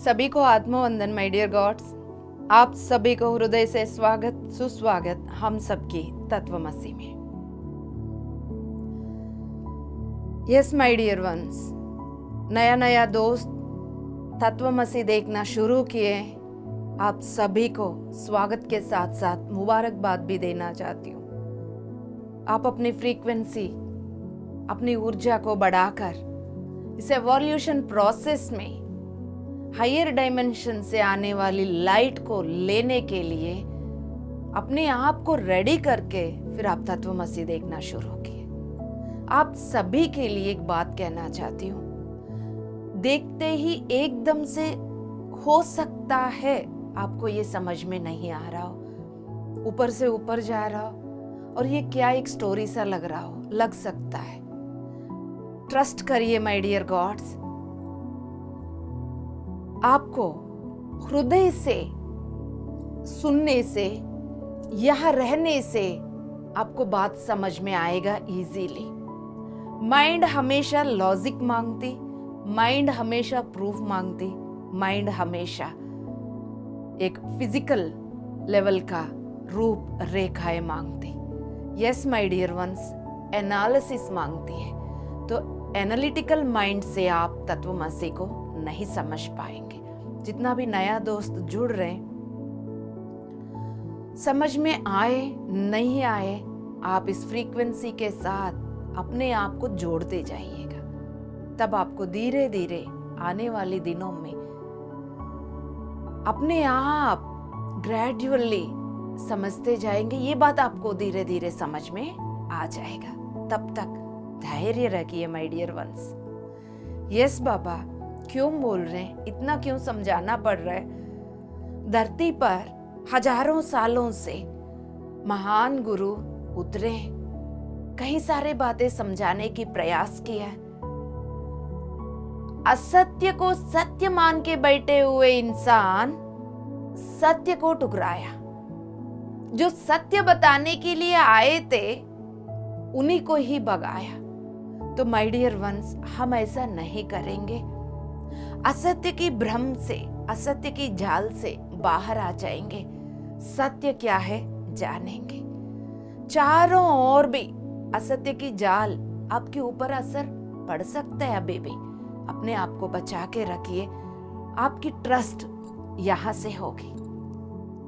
सभी को आत्मवंदन my dear God's. आप सभी को हृदय से स्वागत सुस्वागत हम सबकी तत्वमसी में। यस माय डियर वंस, नया नया दोस्त तत्वमसी देखना शुरू किए। आप सभी को स्वागत के साथ साथ मुबारकबाद भी देना चाहती हूँ। आप अपनी फ्रीक्वेंसी, अपनी ऊर्जा को बढ़ाकर इस एवोल्यूशन प्रोसेस में हायर डायमेंशन से आने वाली लाइट को लेने के लिए अपने आप को रेडी करके फिर आप तत्वमसी देखना शुरू किए। आप सभी के लिए एक बात कहना चाहती हूँ, देखते ही एकदम से हो सकता है आपको ये समझ में नहीं आ रहा हो, ऊपर से ऊपर जा रहा हो और ये क्या एक स्टोरी सा लग रहा हो, लग सकता है। ट्रस्ट करिए माय डियर गॉड्स, आपको हृदय से सुनने से, यहाँ रहने से आपको बात समझ में आएगा इजीली। माइंड हमेशा लॉजिक मांगती, माइंड हमेशा प्रूफ मांगती, माइंड हमेशा एक फिजिकल लेवल का रूप रेखाएं मांगती। Yes my dear ones, analysis मांगती है। तो एनालिटिकल माइंड से आप तत्वमसी को नहीं समझ पाएंगे। जितना भी नया दोस्त जुड़ रहे, समझ में आए नहीं आए, आप इस फ्रीक्वेंसी के साथ अपने आप को जोड़ते जाइएगा। तब आपको धीरे धीरे आने वाले दिनों में अपने आप ग्रेजुअली समझते जाएंगे। ये बात आपको धीरे धीरे समझ में आ जाएगा। तब तक धैर्य रखिए माय डियर वंस। यस बाबा, क्यों बोल रहे हैं, इतना क्यों समझाना पड़ रहा है। धरती पर हजारों सालों से महान गुरु उतरे, कई सारे बातें समझाने की प्रयास किया। असत्य को सत्य मान के बैठे हुए इंसान सत्य को ठुकराया। जो सत्य बताने के लिए आए थे उन्हीं को ही भगाया। तो माय डियर वंस, हम ऐसा नहीं करेंगे। असत्य की भ्रम से, असत्य की जाल से बाहर आ जाएंगे। सत्य क्या है जानेंगे। चारों ओर भी असत्य की जाल आपके ऊपर असर पड़ सकता है। अभी भी अपने आप को बचा के रखिए। आपकी ट्रस्ट यहां से होगी।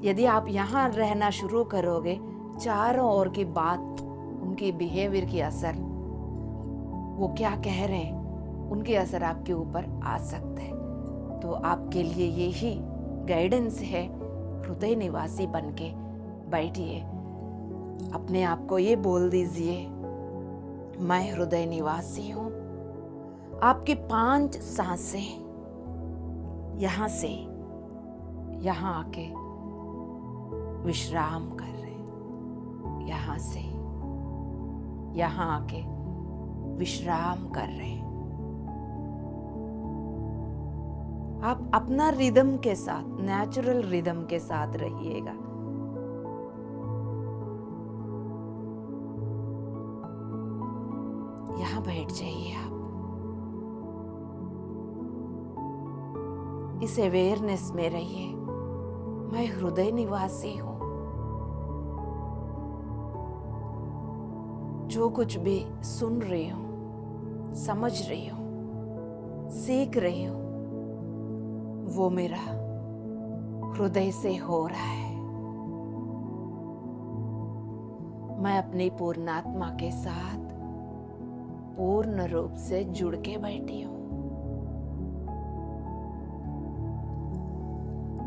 यदि आप यहां रहना शुरू करोगे, चारों ओर की बात, उनकी बिहेवियर की असर, वो क्या कह रहे हैं, उनके असर आपके ऊपर आ सकते हैं। तो आपके लिए यही गाइडेंस है। हृदय निवासी बनके बैठिए। अपने आप को ये बोल दीजिए, मैं हृदय निवासी हूं। आपकी 5 सांसें यहां से यहां आके विश्राम कर रहे, यहां से यहां आके विश्राम कर रहे हैं। आप अपना रिदम के साथ, नेचुरल रिदम के साथ रहिएगा। यहां बैठ जाइए आप। इस अवेयरनेस में रहिए, मैं हृदय निवासी हूं। जो कुछ भी सुन रही हूं, समझ रही हूं, सीख रही हूं, वो मेरा हृदय से हो रहा है। मैं अपनी पूर्णात्मा के साथ पूर्ण रूप से जुड़ के बैठी हूं।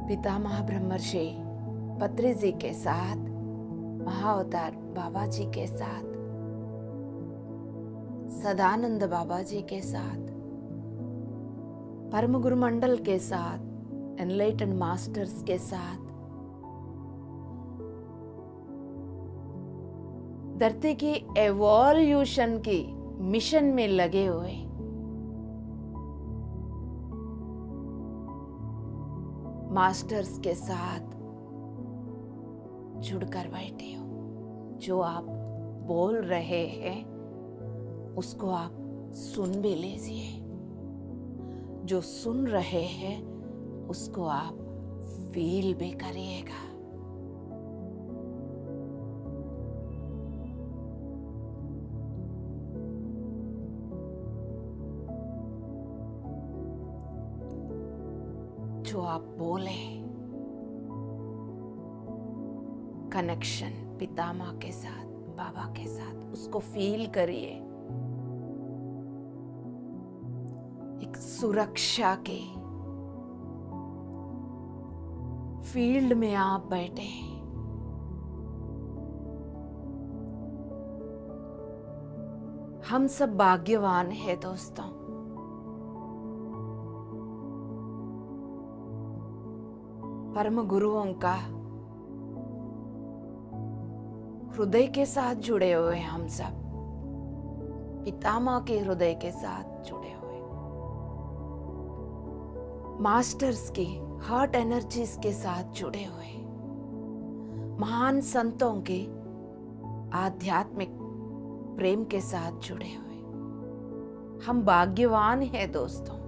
पितामह ब्रह्मर्षि पत्री जी के साथ, महाअवतार बाबा जी के साथ, सदानंद बाबा जी के साथ, परम गुरु मंडल के साथ, एनलाइटेंड मास्टर्स के साथ, धरती की एवोल्यूशन की मिशन में लगे हुए मास्टर्स के साथ जुड़कर बैठे हो। जो आप बोल रहे हैं उसको आप सुन भी लीजिए। जो सुन रहे हैं उसको आप फील भी करिएगा। जो आप बोले, कनेक्शन पितामह के साथ, बाबा के साथ, उसको फील करिए। एक सुरक्षा के फील्ड में आप बैठे हैं। हम सब भाग्यवान हैं दोस्तों। परम गुरुओं का हृदय के साथ जुड़े हुए हैं हम सब, पितामह के हृदय के साथ जुड़े हुए, मास्टर्स की हार्ट एनर्जीज के साथ जुड़े हुए, महान संतों के आध्यात्मिक प्रेम के साथ जुड़े हुए। हम भाग्यवान हैं दोस्तों।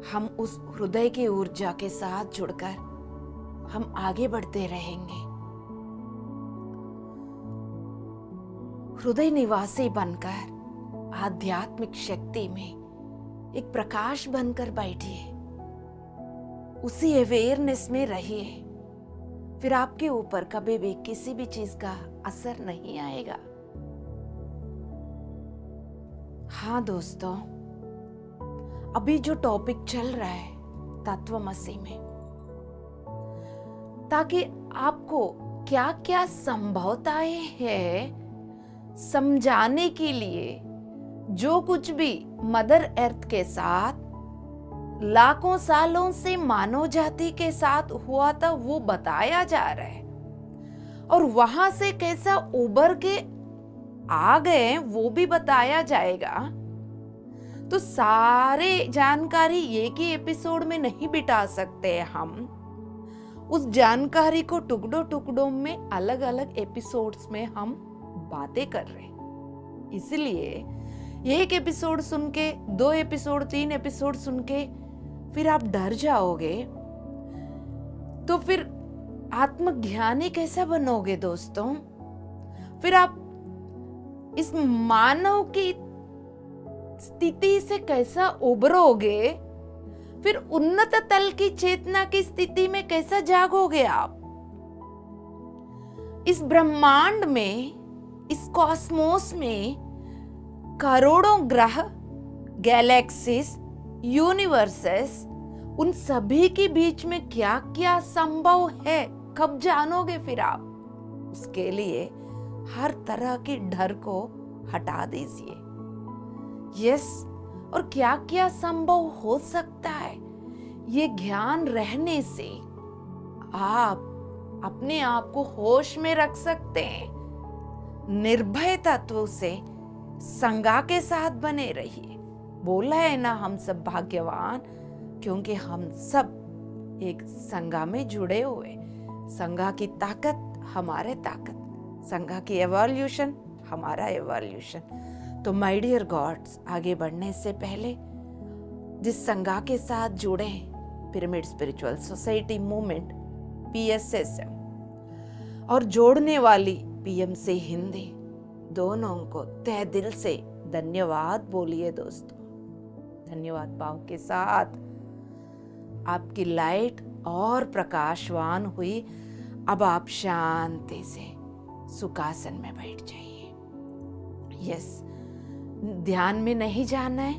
हम उस हृदय की ऊर्जा के साथ जुड़कर हम आगे बढ़ते रहेंगे। हृदय निवासी बनकर आध्यात्मिक शक्ति में एक प्रकाश बनकर बैठिए, उसी अवेयरनेस में रहिए। फिर आपके ऊपर कभी भी किसी भी चीज का असर नहीं आएगा। हाँ दोस्तों, अभी जो टॉपिक चल रहा है तत्वमसि में, ताकि आपको क्या क्या संभवताएं हैं समझाने के लिए, जो कुछ भी मदर अर्थ के साथ लाखों सालों से मानव जाति के साथ हुआ था वो बताया जा रहा है, और वहां से कैसा उबर के आ गए वो भी बताया जाएगा। तो सारे जानकारी एक ही एपिसोड में नहीं बिठा सकते हम। उस जानकारी को टुकड़ों टुकड़ों में अलग अलग एपिसोड्स में हम बातें कर रहे हैं। इसलिए एक एपिसोड सुन के, 2 एपिसोड, 3 एपिसोड सुन के फिर आप डर जाओगे, तो फिर आत्मज्ञानी कैसा बनोगे दोस्तों? फिर आप इस मानव की स्थिति से कैसा उबरोगे? फिर उन्नत तल की चेतना की स्थिति में कैसा जागोगे आप? इस ब्रह्मांड में, इस कॉस्मोस में करोड़ों ग्रह, गैलेक्सीज, यूनिवर्सेस, उन सभी के बीच में क्या क्या संभव है कब जानोगे फिर आप? उसके लिए हर तरह के डर को हटा दीजिए। यस, और क्या क्या संभव हो सकता है, ये ज्ञान रहने से आप अपने आप को होश में रख सकते हैं। निर्भय तत्व से संगा के साथ बने रहिए। बोला है ना, हम सब भाग्यवान, क्योंकि हम सब एक संगा में जुड़े हुए। संगा की ताकत हमारे ताकत, संगा की एवोल्यूशन हमारा एवोल्यूशन। तो माय डियर गॉड्स, आगे बढ़ने से पहले जिस संगा के साथ जुड़े, pyramid spiritual society movement PSSM, और जोड़ने वाली PMC हिंदी, दोनों को तहे दिल से धन्यवाद बोलिए दोस्तों। धन्यवाद भाव के साथ आपकी लाइट और प्रकाशवान हुई। अब आप शांति से सुखासन में बैठ जाइए। यस, ध्यान में नहीं जाना है,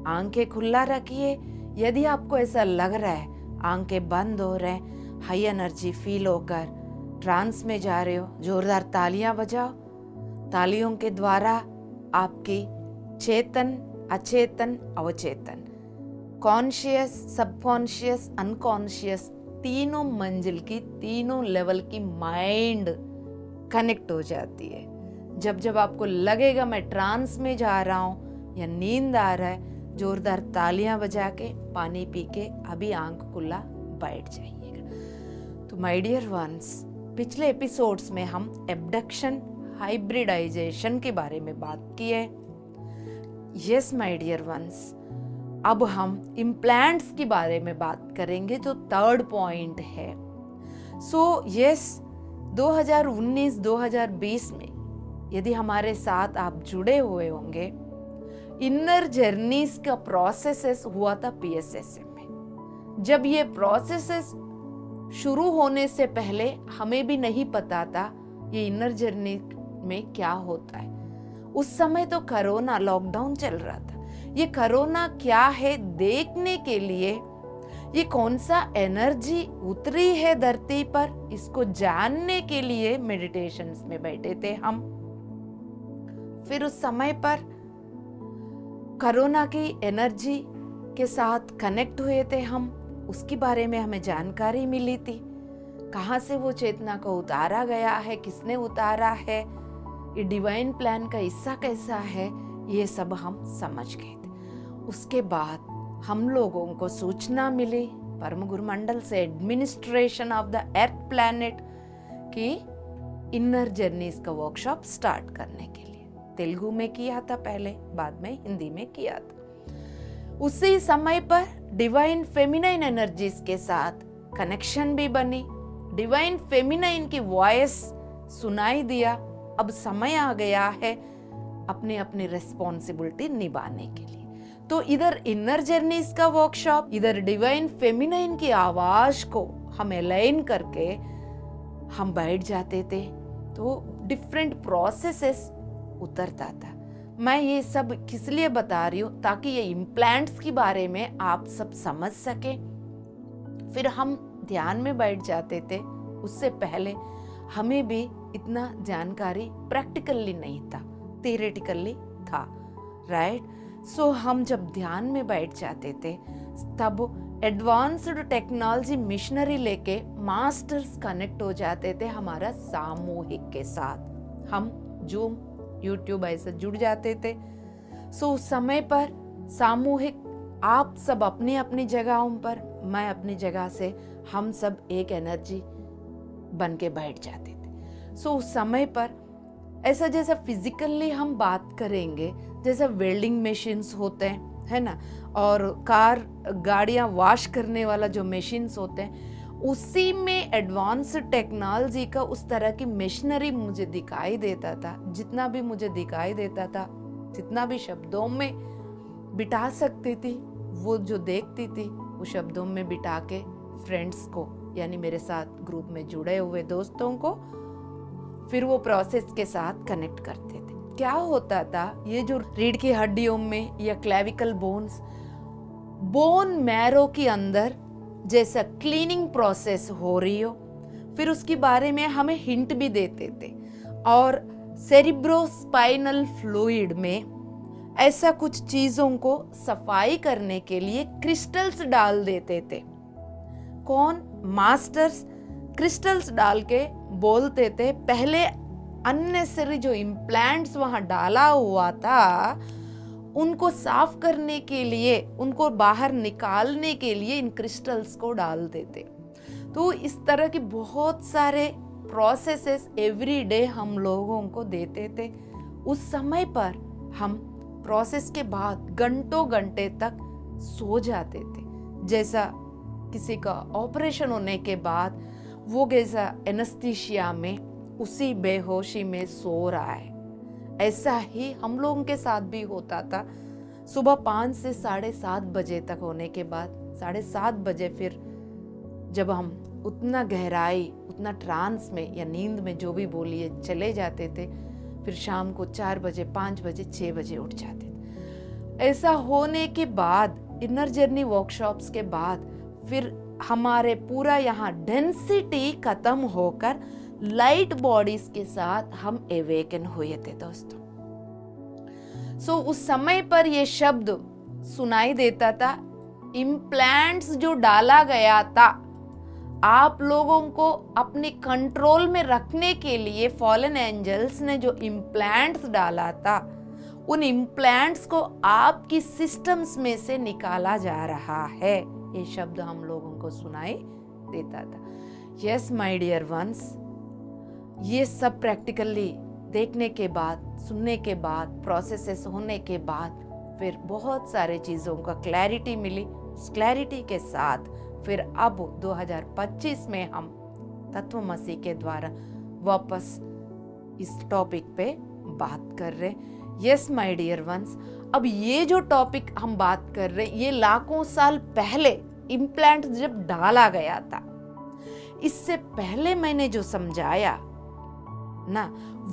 आंखें खुला रखिए। यदि आपको ऐसा लग रहा है आंखें बंद हो रहे हैं, हाई एनर्जी फील होकर ट्रांस में जा रहे हो, जोरदार तालियां बजाओ। तालियों के द्वारा आपकी चेतन, अचेतन, अवचेतन, कॉन्शियस, सबकॉन्शियस, अनकॉन्शियस, तीनों मंजिल की, तीनों लेवल की माइंड कनेक्ट हो जाती है। जब जब आपको लगेगा मैं ट्रांस में जा रहा हूँ या नींद आ रहा है, जोरदार तालियां बजा के, पानी पी के अभी आंख खुला बैठ जाइएगा। तो माय डियर वंस, पिछले एपिसोड्स में हम एब्डक्शन, हाइब्रिडाइजेशन के बारे में बात की है। यस माय डियर वंस, अब हम इम्प्लांट्स के बारे में बात करेंगे जो थर्ड पॉइंट है। सो यस, 2019-2020 में यदि हमारे साथ आप जुड़े हुए होंगे, इनर जर्नीज का प्रोसेसेस हुआ था PSSM में। जब ये प्रोसेसेस शुरू होने से पहले हमें भी नहीं पता था ये इनर जर्नी में क्या होता है। उस समय तो कोरोना लॉकडाउन चल रहा था। ये कोरोना क्या है देखने के लिए, ये कौन सा एनर्जी उतरी है धरती पर, इसको जानने के लिए मेडिटेशंस में बैठे थे हम। फिर उस समय पर कोरोना की एनर्जी के साथ कनेक्ट हुए थे हम, उसके बारे में हमें जानकारी मिली थी। कहाँ से वो चेतना को उतारा गया है, किसने उतारा है, ये डिवाइन प्लान का हिस्सा कैसा है, ये सब हम समझ गए थे। उसके बाद हम लोगों को सूचना मिली परम गुरु मंडल से, administration of the earth planet की इनर जर्नीज का वर्कशॉप स्टार्ट करने के लिए। तेलुगु में किया था पहले, बाद में हिंदी में किया था। उसी समय पर डिवाइन फेमिनाइन एनर्जीज के साथ कनेक्शन भी बनी, डिवाइन फेमिनाइन की वॉइस सुनाई दिया। अब समय आ गया है अपनी अपनी रिस्पॉन्सिबिलिटी निभाने के लिए। तो इधर इनर जर्नीज का वर्कशॉप, इधर डिवाइन फेमिनाइन की आवाज को हम अलाइन करके हम बैठ जाते थे, तो डिफरेंट प्रोसेसेस उतरता था। मैं ये सब किस लिए बता रही हूँ, ताकि ये इम्प्लांट्स के बारे में आप सब समझ सके। फिर हम ध्यान में बैठ जाते थे। उससे पहले हमें भी इतना जानकारी प्रैक्टिकली नहीं था, थियरेटिकली था, राइट। सो हम जब ध्यान में बैठ जाते थे तब एडवांस्ड टेक्नोलॉजी मिशनरी लेके मास्टर्स कनेक्ट हो जाते थे हमारा सामूहिक के साथ। हम जूम, यूट्यूब ऐसे जुड़ जाते थे। सो उस समय पर सामूहिक, आप सब अपनी अपनी जगहों पर, मैं अपनी जगह से, हम सब एक एनर्जी बन के बैठ जाते थे। सो उस समय पर ऐसा जैसा फिजिकली हम बात करेंगे, जैसा वेल्डिंग मशीन्स होते हैं, है ना, और कार गाड़ियाँ वॉश करने वाला जो मशीन्स होते हैं, उसी में एडवांस टेक्नोलॉजी का उस तरह की मशीनरी मुझे दिखाई देता था। जितना भी मुझे दिखाई देता था, जितना भी शब्दों में बिठा सकती थी, वो जो देखती थी वो शब्दों में बिठा के फ्रेंड्स को, यानी मेरे साथ ग्रुप में जुड़े हुए दोस्तों को, फिर वो प्रोसेस के साथ कनेक्ट करते थे। क्या होता था, ये जो रीढ़ की हड्डियों में या क्लेविकल बोन्स, बोन मैरो के अंदर जैसा क्लीनिंग प्रोसेस हो रही हो, फिर उसके बारे में हमें हिंट भी देते थे। और सेरिब्रोस्पाइनल फ्लूइड में ऐसा कुछ चीजों को सफाई करने के लिए क्रिस्टल्स डाल देते थे। कौन? मास्टर्स क्रिस्टल्स डाल के बोलते थे, पहले अननेसेसरी जो इम्प्लांट्स वहां डाला हुआ था उनको साफ करने के लिए, उनको बाहर निकालने के लिए इन क्रिस्टल्स को डाल देते। तो इस तरह की बहुत सारे प्रोसेसेस एवरी डे हम लोगों को देते थे। उस समय पर हम प्रोसेस के बाद घंटों घंटे तक सो जाते थे, जैसा किसी का ऑपरेशन होने के बाद वो जैसा एनेस्थीसिया में उसी बेहोशी में सो रहा है, ऐसा ही हम लोगों के साथ भी होता था। सुबह 5 से 7:30 बजे तक होने के बाद 7:30 बजे फिर जब हम उतना गहराई, उतना ट्रांस में या नींद में जो भी बोलिए चले जाते थे, फिर शाम को 4 बजे, 5 बजे, 6 बजे उठ जाते थे। ऐसा होने के बाद इनर जर्नी वर्कशॉप्स के बाद फिर हमारे पूरा यहाँ डेंसिटी खत्म होकर लाइट बॉडीज के साथ हम एवेकन हुए थे दोस्तों। सो उस समय पर ये शब्द सुनाई देता था, इम्प्लांट्स जो डाला गया था आप लोगों को अपने कंट्रोल में रखने के लिए, फॉलन एंजल्स ने जो इम्प्लांट्स डाला था, उन इम्प्लांट्स को आपकी सिस्टम्स में से निकाला जा रहा है। ये शब्द हम लोगों को सुनाई देता था। यस माय डियर वंस, ये सब प्रैक्टिकली देखने के बाद, सुनने के बाद, प्रोसेसेस होने के बाद फिर बहुत सारे चीज़ों का क्लैरिटी मिली। उस क्लैरिटी के साथ फिर अब 2025 में हम तत्वमसी के द्वारा वापस इस टॉपिक पे बात कर रहे। यस माय डियर वंस, अब ये जो टॉपिक हम बात कर रहे ये लाखों साल पहले इम्प्लांट जब डाला गया था, इससे पहले मैंने जो समझाया ना,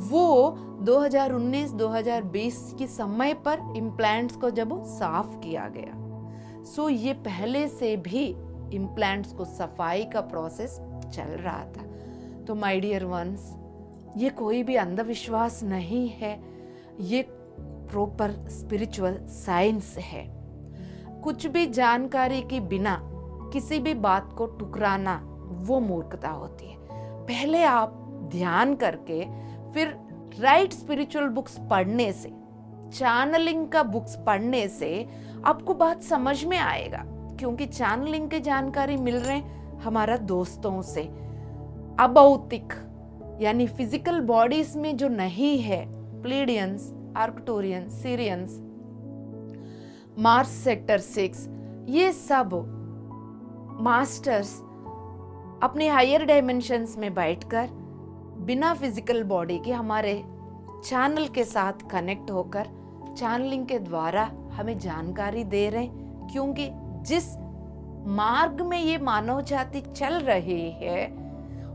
वो 2019-2020 के समय पर इम्प्लांट्स को जब साफ किया गया। सो ये पहले से भी इम्प्लांट्स को सफाई का प्रोसेस चल रहा था। तो माय डियर वंस, ये कोई भी अंधविश्वास नहीं है, ये प्रॉपर स्पिरिचुअल साइंस है। कुछ भी जानकारी के बिना किसी भी बात को ठुकराना वो मूर्खता होती है। पहले आप ध्यान करके फिर राइट स्पिरिचुअल बुक्स पढ़ने से, चैनलिंग का बुक्स पढ़ने से आपको बात समझ में आएगा, क्योंकि चैनलिंग की जानकारी मिल रहे हमारा दोस्तों से। अभौतिक यानी फिजिकल बॉडीज में जो नहीं है, प्लेडियंस, आर्कटूरियंस, सीरियंस, मार्स सेक्टर 6, ये सब मास्टर्स अपने हायर डायमेंशंस में बैठकर बिना फिजिकल बॉडी के हमारे चैनल के साथ कनेक्ट होकर चैनलिंग के द्वारा हमें जानकारी दे रहे हैं। क्योंकि जिस मार्ग में ये मानव जाति चल रही है,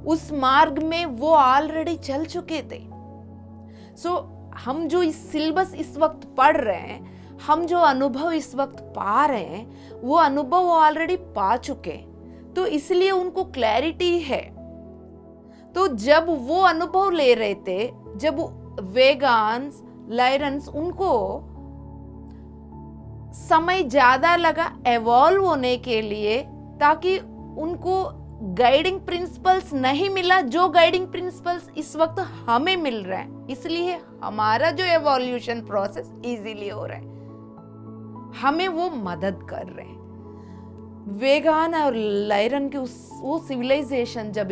उस मार्ग में वो ऑलरेडी चल चुके थे। सो हम जो इस सिलेबस इस वक्त पढ़ रहे हैं, हम जो अनुभव इस वक्त पा रहे हैं, वो अनुभव ऑलरेडी पा चुके, तो इसलिए उनको क्लैरिटी है। तो जब वो अनुभव ले रहे थे, जब वेगान्स, लायरन्स, उनको समय ज्यादा लगा एवॉल्व होने के लिए, ताकि उनको गाइडिंग प्रिंसिपल्स नहीं मिला जो गाइडिंग प्रिंसिपल्स इस वक्त हमें मिल रहे हैं। इसलिए हमारा जो एवोल्यूशन प्रोसेस इजीली हो रहा है, हमें वो मदद कर रहे हैं। वेगान और लायरन के वो सिविलाइजेशन जब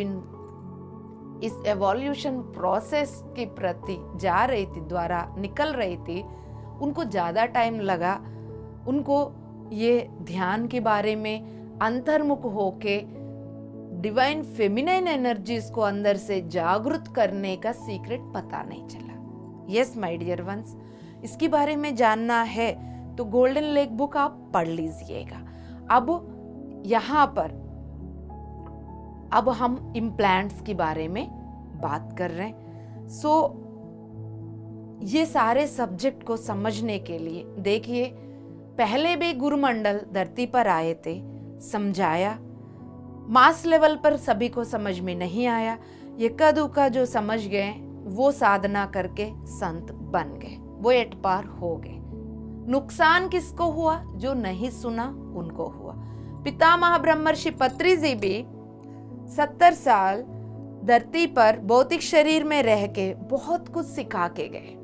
इस एवोल्यूशन प्रोसेस के प्रति जा रही थी, द्वारा निकल रही थी, उनको ज़्यादा टाइम लगा। उनको ये ध्यान के बारे में अंतर्मुख होके डिवाइन फेमिनाइन एनर्जीज को अंदर से जागृत करने का सीक्रेट पता नहीं चला। यस माय डियर वंस, इसके बारे में जानना है तो गोल्डन लेक बुक आप पढ़ लीजिएगा। अब यहाँ पर अब हम इम्प्लांट्स के बारे में बात कर रहे हैं। सो ये सारे सब्जेक्ट को समझने के लिए देखिए, पहले भी गुरुमंडल धरती पर आए थे, समझाया, मास लेवल पर सभी को समझ में नहीं आया, एका दुका जो समझ गए वो साधना करके संत बन गए, वो एट पार हो गए। नुकसान किसको हुआ? जो नहीं सुना उनको हुआ। पितामह ब्रह्मर्षि पत्री जी भी 70 साल धरती पर भौतिक शरीर में रह के बहुत कुछ सिखा के गए।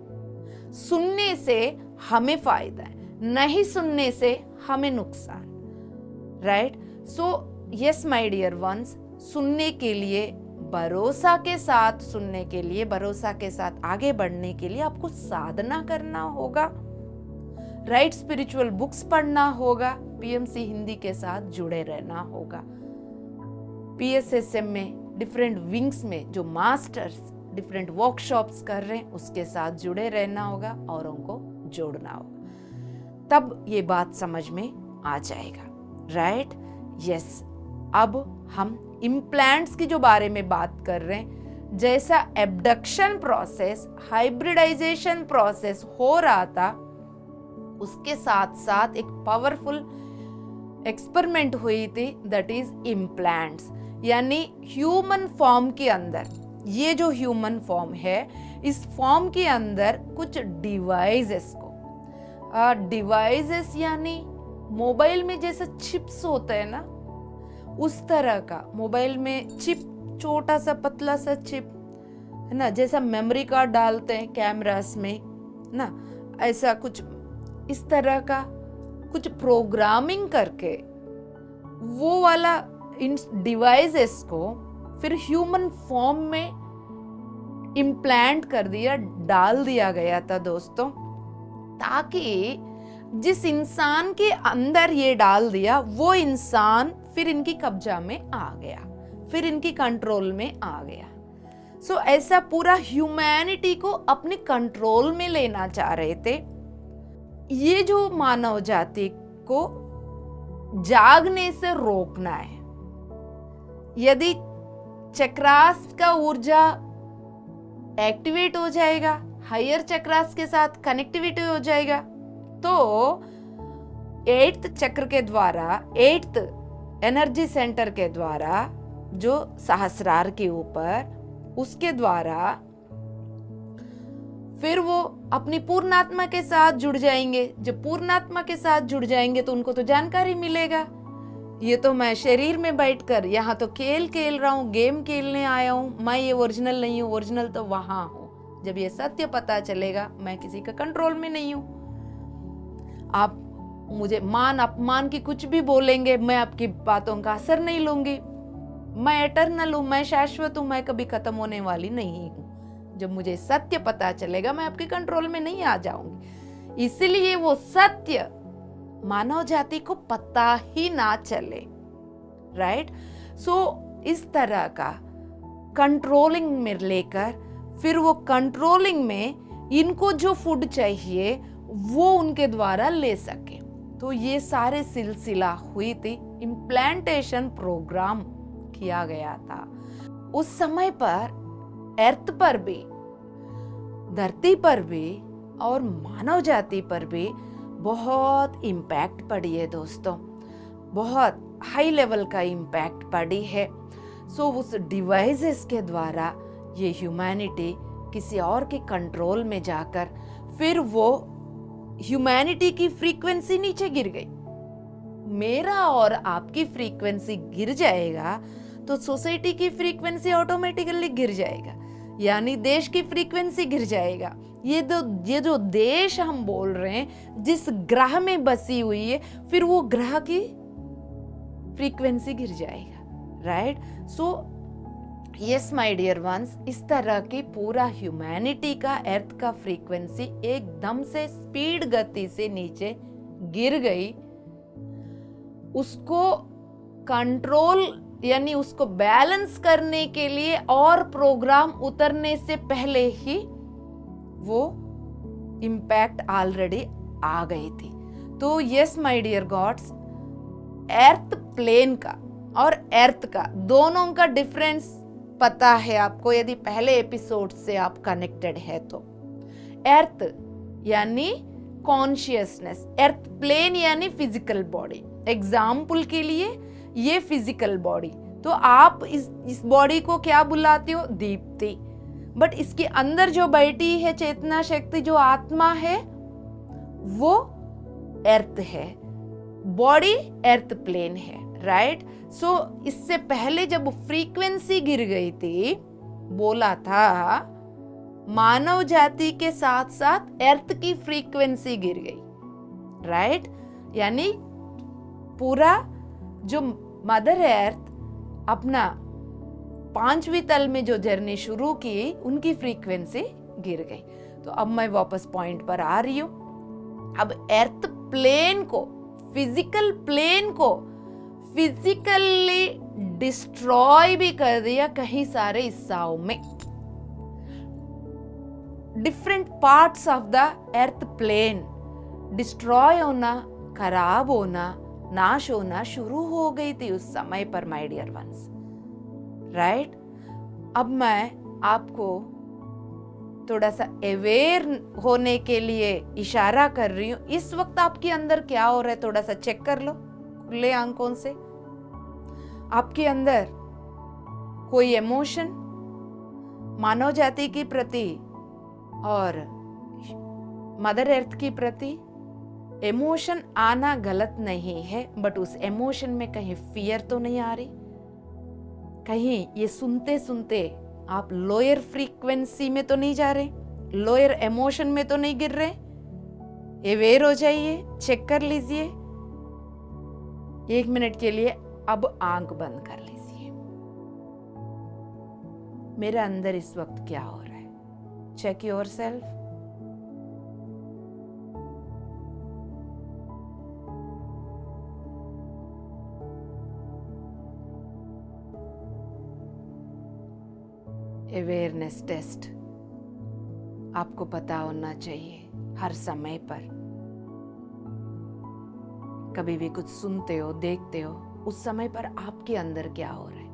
सुनने से हमें फायदा है, नहीं सुनने से हमें नुकसान, right? So yes my dear ones, सुनने के लिए, भरोसा के साथ सुनने के लिए, भरोसा के साथ आगे बढ़ने के लिए आपको साधना करना होगा, राइट? स्पिरिचुअल बुक्स पढ़ना होगा, पीएमसी हिंदी के साथ जुड़े रहना होगा। पीएसएसएम में डिफरेंट विंग्स में जो मास्टर्स डिफरेंट वर्कशॉप्स कर रहे हैं उसके साथ जुड़े रहना होगा और उनको जोड़ना होगा, तब ये बात समझ में आ जाएगा, राइट? यस। अब हम इम्प्लांट्स की जो बारे में बात कर रहे हैं, जैसा एब्डक्शन प्रोसेस, हाइब्रिडाइजेशन प्रोसेस हो रहा था, उसके साथ साथ एक पावरफुल एक्सपेरिमेंट हुई थी, दैट इज इम्प्लांट्स। यानी ह्यूमन फॉर्म के अंदर, ये जो ह्यूमन फॉर्म है, इस फॉर्म के अंदर कुछ डिवाइसेस को, डिवाइसेस यानी मोबाइल में जैसे चिप्स होते हैं ना, उस तरह का मोबाइल में चिप, छोटा सा पतला सा चिप है ना, जैसा मेमोरी कार्ड डालते हैं कैमरास में ना, ऐसा कुछ इस तरह का कुछ प्रोग्रामिंग करके वो वाला इन डिवाइसेस को फिर ह्यूमन फॉर्म में इम्प्लांट कर दिया, डाल दिया गया था दोस्तों, ताकि जिस इंसान के अंदर ये डाल दिया वो इंसान फिर इनकी कब्जा में आ गया, फिर इनकी कंट्रोल में आ गया। सो ऐसा पूरा ह्यूमैनिटी को अपने कंट्रोल में लेना चाह रहे थे। ये जो मानव जाति को जागने से रोकना है। यदि चक्रास का ऊर्जा एक्टिवेट हो जाएगा, हायर चक्रास के साथ कनेक्टिविटी हो जाएगा, तो 8th चक्र के द्वारा, 8th एनर्जी सेंटर के द्वारा, जो सहस्रार के ऊपर, उसके द्वारा फिर वो अपनी पूर्णात्मा के साथ जुड़ जाएंगे। जब पूर्णात्मा के साथ जुड़ जाएंगे तो उनको तो जानकारी मिलेगा, ये तो मैं शरीर में बैठकर यहाँ तो खेल रहा हूँ, गेम खेलने आया हूँ, मैं ये ओरिजिनल नहीं हूँ, ओरिजिनल तो वहां हूँ। जब ये सत्य पता चलेगा मैं किसी का कंट्रोल में नहीं हूँ। आप मुझे मान अपमान की कुछ भी बोलेंगे, मैं आपकी बातों का असर नहीं लूंगी। मैं एटर्नल हूं, मैं शाश्वत हूं, मैं कभी खत्म होने वाली नहीं हूं। जब मुझे सत्य पता चलेगा मैं आपके कंट्रोल में नहीं आ जाऊंगी। इसलिए वो सत्य मानव जाति को पता ही ना चले, राइट? सो इस तरह का कंट्रोलिंग में लेकर, फिर वो कंट्रोलिंग में इनको जो फूड चाहिए वो उनके द्वारा ले सके। तो ये सारे सिलसिला हुई थी, इम्प्लांटेशन प्रोग्राम किया गया था। उस समय पर अर्थ पर भी, धरती पर भी और मानव जाति पर भी बहुत इम्पैक्ट पड़ी है दोस्तों, बहुत हाई लेवल का इम्पैक्ट पड़ी है। सो उस डिवाइसेस के द्वारा ये ह्यूमैनिटी किसी और के कंट्रोल में जाकर फिर वो ह्यूमैनिटी की फ्रीक्वेंसी नीचे गिर गई। मेरा और आपकी फ्रीक्वेंसी गिर जाएगा तो सोसाइटी की फ्रीक्वेंसी ऑटोमेटिकली गिर जाएगा, यानी देश की फ्रीक्वेंसी गिर जाएगा। ये जो देश हम बोल रहे हैं, जिस ग्रह में बसी हुई है, फिर वो ग्रह की फ्रीक्वेंसी गिर जाएगा, right? So yes my dear ones, इस तरह की पूरा ह्यूमैनिटी का, अर्थ का फ्रीक्वेंसी एकदम से स्पीड गति से नीचे गिर गई। उसको कंट्रोल यानी उसको बैलेंस करने के लिए और प्रोग्राम उतरने से पहले ही वो इम्पैक्ट ऑलरेडी आ गई थी। तो yes my dear gods, earth plane का और अर्थ का दोनों का डिफरेंस पता है आपको, यदि पहले एपिसोड से आप कनेक्टेड है तो। अर्थ यानी कॉन्शियसनेस, अर्थ प्लेन यानी फिजिकल बॉडी। एग्जाम्पल के लिए ये फिजिकल बॉडी, तो आप इस बॉडी को क्या बुलाते हो? दीप्ति। बट इसके अंदर जो बैठी है चेतना शक्ति, जो आत्मा है, वो अर्थ है, बॉडी अर्थ प्लेन है, राइट? सो इससे पहले जब फ्रीक्वेंसी गिर गई थी, बोला था मानव जाति के साथ साथ अर्थ की फ्रीक्वेंसी गिर गई, राइट? यानी पूरा जो मदर अर्थ अपना 5वीं तल में जो जर्नी शुरू की, उनकी फ्रीक्वेंसी गिर गई। तो अब मैं वापस पॉइंट पर आ रही हूं। अब अर्थ प्लेन को, फिजिकल प्लेन को फिजिकली डिस्ट्रॉय भी कर दिया कहीं सारे हिस्साओं में। Different parts of the earth plane destroy होना, खराब होना, नाश होना शुरू हो गई थी उस समय पर, माय डियर वंस, राइट? अब मैं आपको थोड़ा सा अवेयर होने के लिए इशारा कर रही हूं। इस वक्त आपके अंदर क्या हो रहा है थोड़ा सा चेक कर लो खुले आंखों से। आपके अंदर कोई इमोशन मानव जाति के प्रति और मदर अर्थ के प्रति, इमोशन आना गलत नहीं है, बट उस इमोशन में कहीं फियर तो नहीं आ रही? कहीं ये सुनते सुनते आप लोअर फ्रीक्वेंसी में तो नहीं जा रहे, लोअर इमोशन में तो नहीं गिर रहे? अवेयर हो जाइए, चेक कर लीजिए 1 मिनट के लिए। अब आंख बंद कर लीजिए। मेरे अंदर इस वक्त क्या हो रहा है? Check yourself. अवेयरनेस टेस्ट आपको पता होना चाहिए हर समय पर। कभी भी कुछ सुनते हो, देखते हो, उस समय पर आपके अंदर क्या हो रहा है।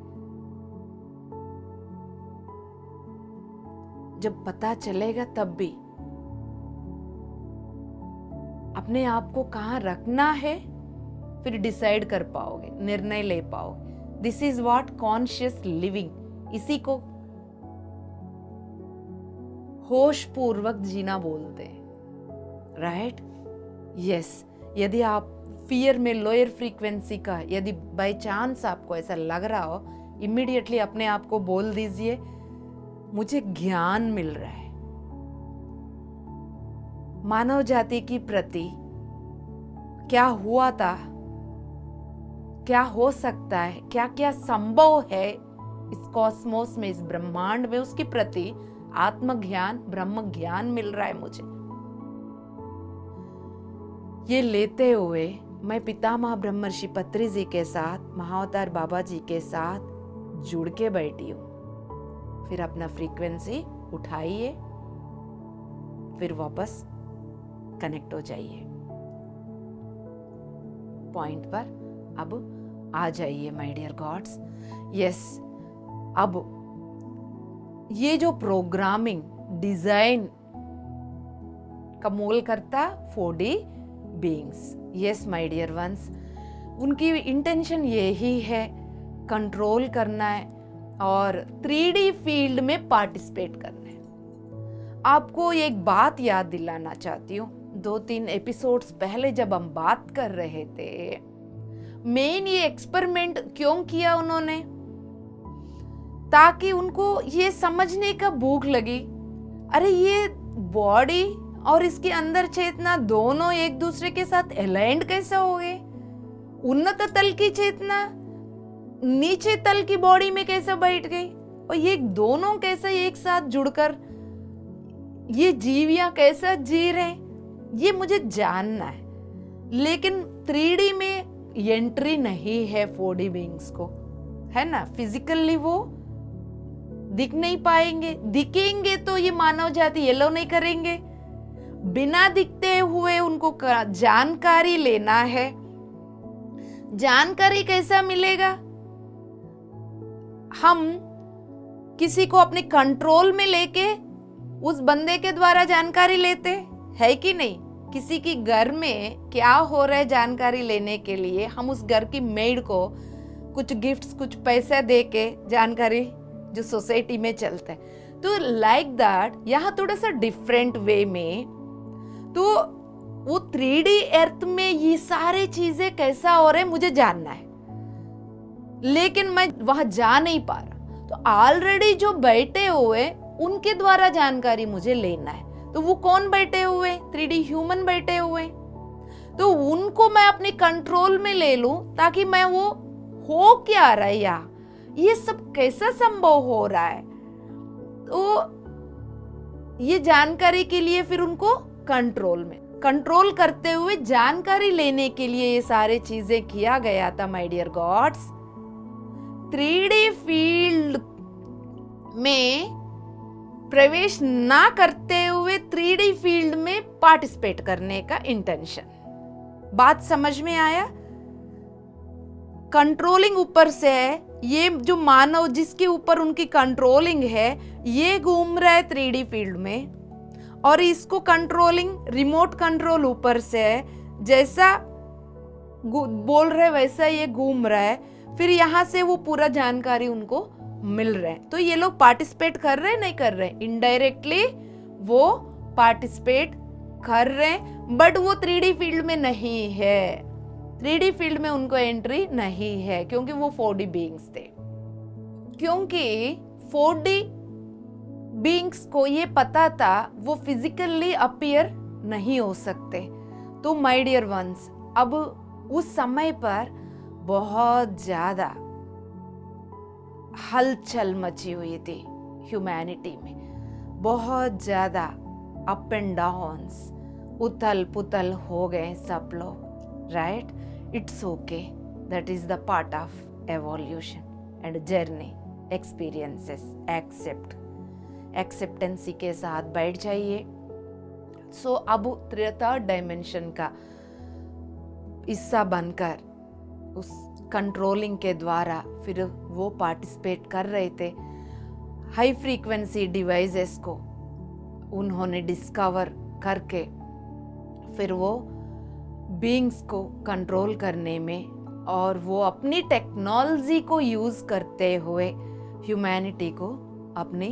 जब पता चलेगा तब भी अपने आप को कहाँ रखना है, फिर डिसाइड कर पाओगे, निर्णय ले पाओगे। This is what conscious living, इसी को होश पूर्वक जीना बोलते हैं, राइट? यस। यदि आप फियर में लोअर फ्रीक्वेंसी का, यदि बाय चांस आपको ऐसा लग रहा हो, इमीडिएटली अपने आप को बोल दीजिए, मुझे ज्ञान मिल रहा है मानव जाति की प्रति, क्या हुआ था, क्या हो सकता है, क्या क्या संभव है इस कॉस्मोस में, इस ब्रह्मांड में, उसके प्रति आत्मज्ञान, ब्रह्म ज्ञान मिल रहा है मुझे। ये लेते हुए मैं पितामह ब्रह्मर्षि पत्री जी के साथ, महाअवतार बाबा जी के साथ जुड़ के बैठी हूं। फिर अपना फ्रीक्वेंसी उठाइए, फिर वापस कनेक्ट हो जाइए, पॉइंट पर अब आ जाइए माय डियर गॉड्स। यस, अब ये जो प्रोग्रामिंग डिजाइन का मूल करता 4D beings, yes my dear ones, उनकी इंटेंशन यही है, कंट्रोल करना है और 3D फील्ड में पार्टिसिपेट करना है। आपको एक बात याद दिलाना चाहती हूँ, 2-3 एपिसोड्स पहले जब हम बात कर रहे थे, मेन ये एक्सपेरिमेंट क्यों किया उन्होंने, ताकि उनको ये समझने का भूख लगी, अरे ये बॉडी और इसके अंदर चेतना दोनों एक दूसरे के साथ अलाइंड कैसे हो गए। उन्नत तल की चेतना नीचे तल की बॉडी में कैसे बैठ गई, और ये दोनों कैसे एक साथ जुड़कर ये जीवियां कैसे जी रहे, ये मुझे जानना है। लेकिन 3D में एंट्री नहीं है 4D बीइंग्स को, है ना। फिजिकली वो दिख नहीं पाएंगे, दिखेंगे तो ये मानव जाति येलो नहीं करेंगे। बिना दिखते हुए उनको जानकारी लेना है। जानकारी कैसा मिलेगा, हम किसी को अपने कंट्रोल में लेके उस बंदे के द्वारा जानकारी लेते है कि नहीं। किसी की घर में क्या हो रहा है जानकारी लेने के लिए हम उस घर की मेड को कुछ गिफ्ट्स, कुछ पैसे दे के जानकारी जो सोसाइटी में चलता है, तो लाइक दैट यहाँ थोड़ा सा डिफरेंट वे में, तो वो 3D अर्थ में ये सारे चीजें कैसा हो रहा है मुझे जानना है, लेकिन मैं वहां जा नहीं पा रहा। तो ऑलरेडी जो बैठे हुए उनके द्वारा जानकारी मुझे लेना है। तो वो कौन बैठे हुए, 3D ह्यूमन बैठे हुए, तो उनको मैं अपने कंट्रोल में ले लूं, ताकि मैं वो हो क्या रहा है या ये सब कैसा संभव हो रहा है, तो ये जानकारी के लिए फिर उनको कंट्रोल करते हुए जानकारी लेने के लिए ये सारे चीजें किया गया था my dear God's. 3D field में प्रवेश ना करते हुए 3D फील्ड में पार्टिसिपेट करने का इंटेंशन। बात समझ में आया। कंट्रोलिंग ऊपर से है, ये जो मानव जिसके ऊपर उनकी कंट्रोलिंग है ये घूम रहा है 3D फील्ड में, और इसको कंट्रोलिंग रिमोट कंट्रोल ऊपर से है, जैसा बोल रहे वैसा ये घूम रहा है। फिर यहाँ से वो पूरा जानकारी उनको मिल रहा है। तो ये लोग पार्टिसिपेट कर रहे हैं नहीं कर रहे, इनडायरेक्टली वो पार्टिसिपेट कर रहे हैं, बट वो 3D फील्ड में नहीं है। 3D फील्ड में उनको एंट्री नहीं है, क्योंकि वो 4D बीइंग्स थे। क्योंकि 4D बीइंग्स को ये पता था वो फिजिकली अपीयर नहीं हो सकते। तो माय डियर वंस, अब उस समय पर बहुत ज्यादा हलचल मची हुई थी ह्यूमैनिटी में, बहुत ज्यादा अप एंड डाउन्स, उथल पुथल हो गए सब लोग, right. It's okay, that is the part of evolution and journey, experiences, accept, acceptancy के साथ बैठ जाइए। सो अब थर्ड डायमेंशन का हिस्सा बनकर उस कंट्रोलिंग के द्वारा फिर वो पार्टिसिपेट कर रहे थे। हाई फ्रीक्वेंसी डिवाइसेस को उन्होंने डिस्कवर करके फिर वो बीइंग्स को कंट्रोल करने में और वो अपनी टेक्नोलॉजी को यूज करते हुए ह्यूमैनिटी को अपने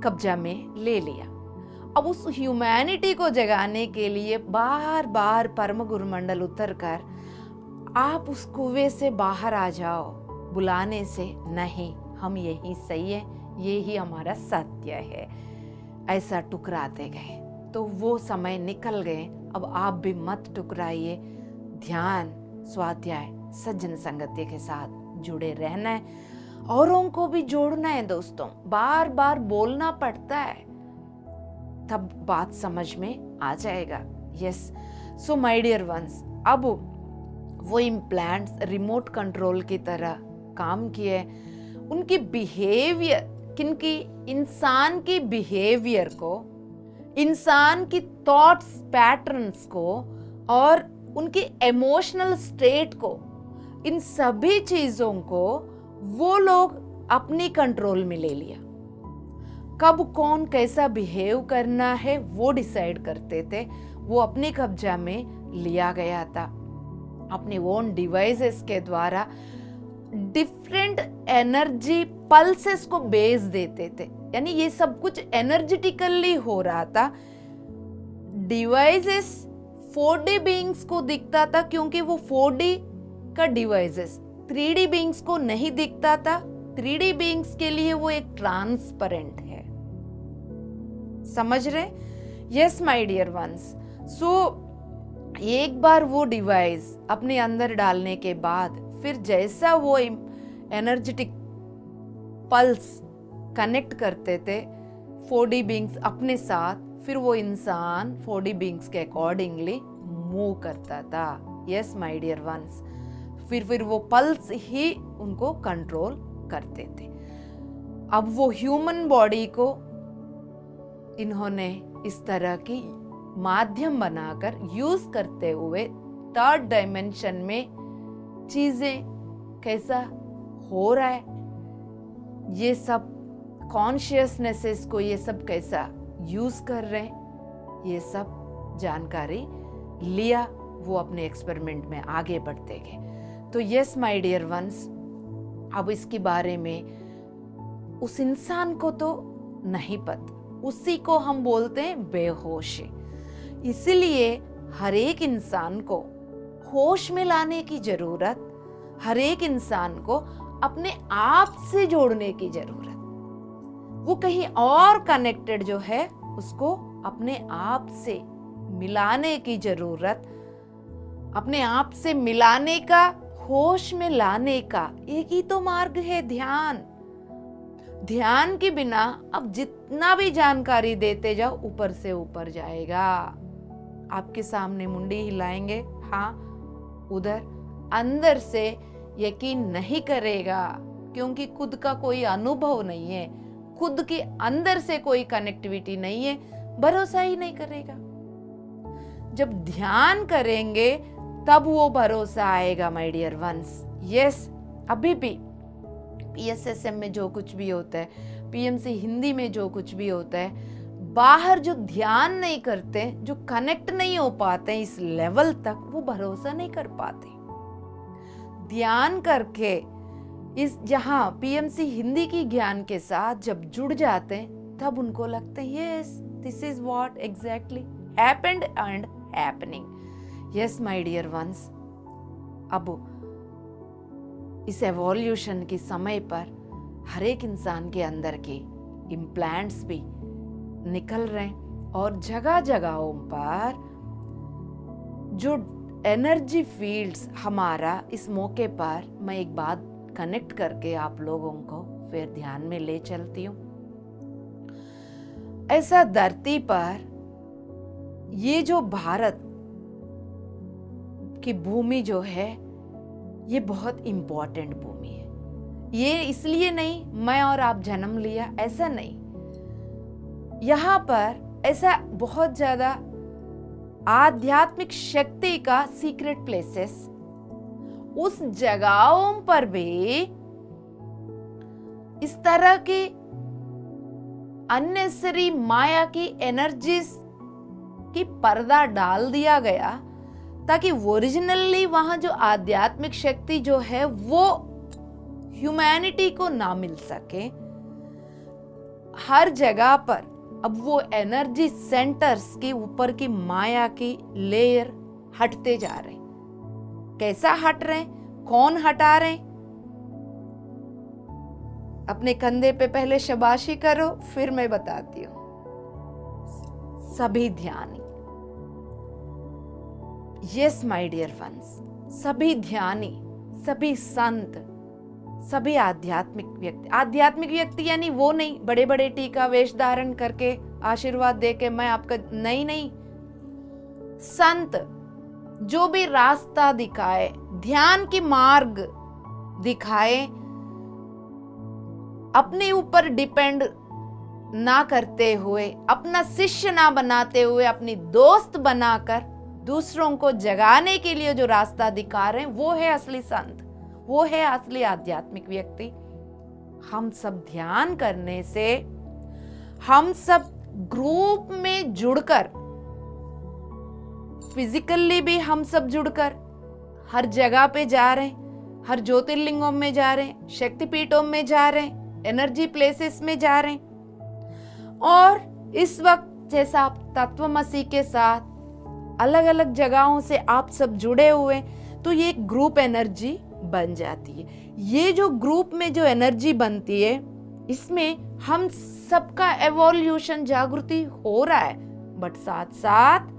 कब्जा में ले लिया। अब उस ह्यूमैनिटी को जगाने के लिए बार बार परम गुरुमंडल उतर कर आप उस कुएं से बाहर आ जाओ बुलाने से, नहीं हम यही सही है, ये ही हमारा सत्य है, ऐसा टुकराते गए। तो वो समय निकल गए। अब आप भी मत टुकराइए। ध्यान, स्वाध्याय, सज्जन संगति के साथ जुड़े रहना है, औरों को भी जोड़ना है दोस्तों। बार बार बोलना पड़ता है, तब बात समझ में आ जाएगा। Yes, so my dear ones, अब वो इम्प्लांट्स रिमोट कंट्रोल की तरह काम किए। उनकी बिहेवियर, किनकी, इंसान की बिहेवियर को, इंसान की थॉट्स पैटर्न्स को और उनकी इमोशनल स्टेट को, इन सभी चीजों को वो लोग अपनी कंट्रोल में ले लिया। कब कौन कैसा बिहेव करना है वो डिसाइड करते थे, वो अपने कब्जा में लिया गया था। अपने ओन डिवाइसेस के द्वारा डिफरेंट एनर्जी पल्सेस को बेस देते थे, यानी ये सब कुछ एनर्जेटिकली हो रहा था। डिवाइसेस 4D बीइंग्स को दिखता था क्योंकि वो 4D का डिवाइसेस 3D बीइंग्स को नहीं दिखता था। 3D बीइंग्स के लिए वो एक ट्रांसपेरेंट है। समझ रहे? Yes my dear ones. So एक बार वो डिवाइस अपने अंदर डालने के बाद फिर जैसा वो एनर्जेटिक पल्स कनेक्ट करते थे 4D बीइंग्स अपने साथ, फिर वो इंसान 4D बीइंग्स के अकॉर्डिंगली मूव करता था। यस माय डियर वंस, फिर वो पल्स ही उनको कंट्रोल करते थे। अब वो ह्यूमन बॉडी को इन्होंने इस तरह की माध्यम बनाकर यूज करते हुए थर्ड डायमेंशन में चीजें कैसा हो रहा है, ये सब कॉन्शियसनेसेस को ये सब कैसा यूज कर रहे हैं, ये सब जानकारी लिया। वो अपने एक्सपेरिमेंट में आगे बढ़ते गए। तो यस माय डियर वंस, अब इसके बारे में उस इंसान को तो नहीं पता, उसी को हम बोलते हैं बेहोशी। इसलिए हर एक इंसान को होश में लाने की जरूरत, हर एक इंसान को अपने आप से जोड़ने की जरूरत। वो कहीं और कनेक्टेड जो है उसको अपने आप से मिलाने की जरूरत। अपने आप से मिलाने का, होश में लाने का एक ही तो मार्ग है, ध्यान। ध्यान के बिना अब जितना भी जानकारी देते जाओ ऊपर से ऊपर जाएगा। आपके सामने मुंडी हिलाएंगे, हाँ उधर, अंदर से यकीन नहीं करेगा क्योंकि खुद का कोई अनुभव नहीं है, खुद के अंदर से कोई कनेक्टिविटी नहीं है, भरोसा ही नहीं करेगा। जब ध्यान करेंगे तब वो भरोसा आएगा माय डियर वंस। यस, अभी भी PSSM में जो कुछ भी होता है, PMC हिंदी में जो कुछ भी होता है, बाहर जो ध्यान नहीं करते, जो कनेक्ट नहीं हो पाते इस लेवल तक, वो भरोसा नहीं कर पाते। ध्यान करके इस जहां PMC हिंदी की ज्ञान के साथ जब जुड़ जाते हैं तब उनको लगता है yes this is what exactly happened and happening. Yes my dear ones, अब इस एवोल्यूशन के समय पर हर एक इंसान के अंदर के इम्प्लांट्स भी निकल रहे हैं और जगह जगहों पर जो एनर्जी फील्ड्स हमारा, इस मौके पर मैं एक बात कनेक्ट करके आप लोगों को फिर ध्यान में ले चलती हूँ। ऐसा धरती पर ये जो भारत की भूमि जो है ये बहुत इंपॉर्टेंट भूमि है। ये इसलिए नहीं मैं और आप जन्म लिया, ऐसा नहीं। यहाँ पर ऐसा बहुत ज्यादा आध्यात्मिक शक्ति का सीक्रेट प्लेसेस, उस जगहों पर भी इस तरह की अननेसेसरी माया की एनर्जीज की पर्दा डाल दिया गया ताकि ओरिजिनली वहां जो आध्यात्मिक शक्ति जो है वो ह्यूमैनिटी को ना मिल सके। हर जगह पर अब वो एनर्जी सेंटर्स के ऊपर की माया की लेयर हटते जा रहे। कैसा हट रहे, कौन हटा रहे? अपने कंधे पे पहले शाबाशी करो, फिर मैं बताती हूं। सभी ध्यानी, यस माय डियर वंस, सभी ध्यानी, सभी संत, सभी आध्यात्मिक व्यक्ति यानी वो नहीं बड़े बड़े टीका वेश धारण करके आशीर्वाद दे के मैं आपका, नहीं, संत जो भी रास्ता दिखाए, ध्यान की मार्ग दिखाए, अपने ऊपर डिपेंड ना करते हुए, अपना शिष्य ना बनाते हुए, अपनी दोस्त बनाकर दूसरों को जगाने के लिए जो रास्ता दिखा रहे हैं, वो है असली संत, वो है असली आध्यात्मिक व्यक्ति। हम सब ध्यान करने से, हम सब ग्रुप में जुड़कर, फिजिकली भी हम सब जुड़कर हर जगह पे जा रहे हैं, हर ज्योतिर्लिंगों में जा रहे हैं, शक्तिपीठों में जा रहे हैं, एनर्जी प्लेसेस में जा रहे हैं। और इस वक्त जैसा आप तत्वमसी के साथ अलग अलग जगहों से आप सब जुड़े हुए, तो ये एक ग्रुप एनर्जी बन जाती है। ये जो ग्रुप में जो एनर्जी बनती है, इसमें हम सबका एवोल्यूशन, जागृति हो रहा है, बट साथ साथ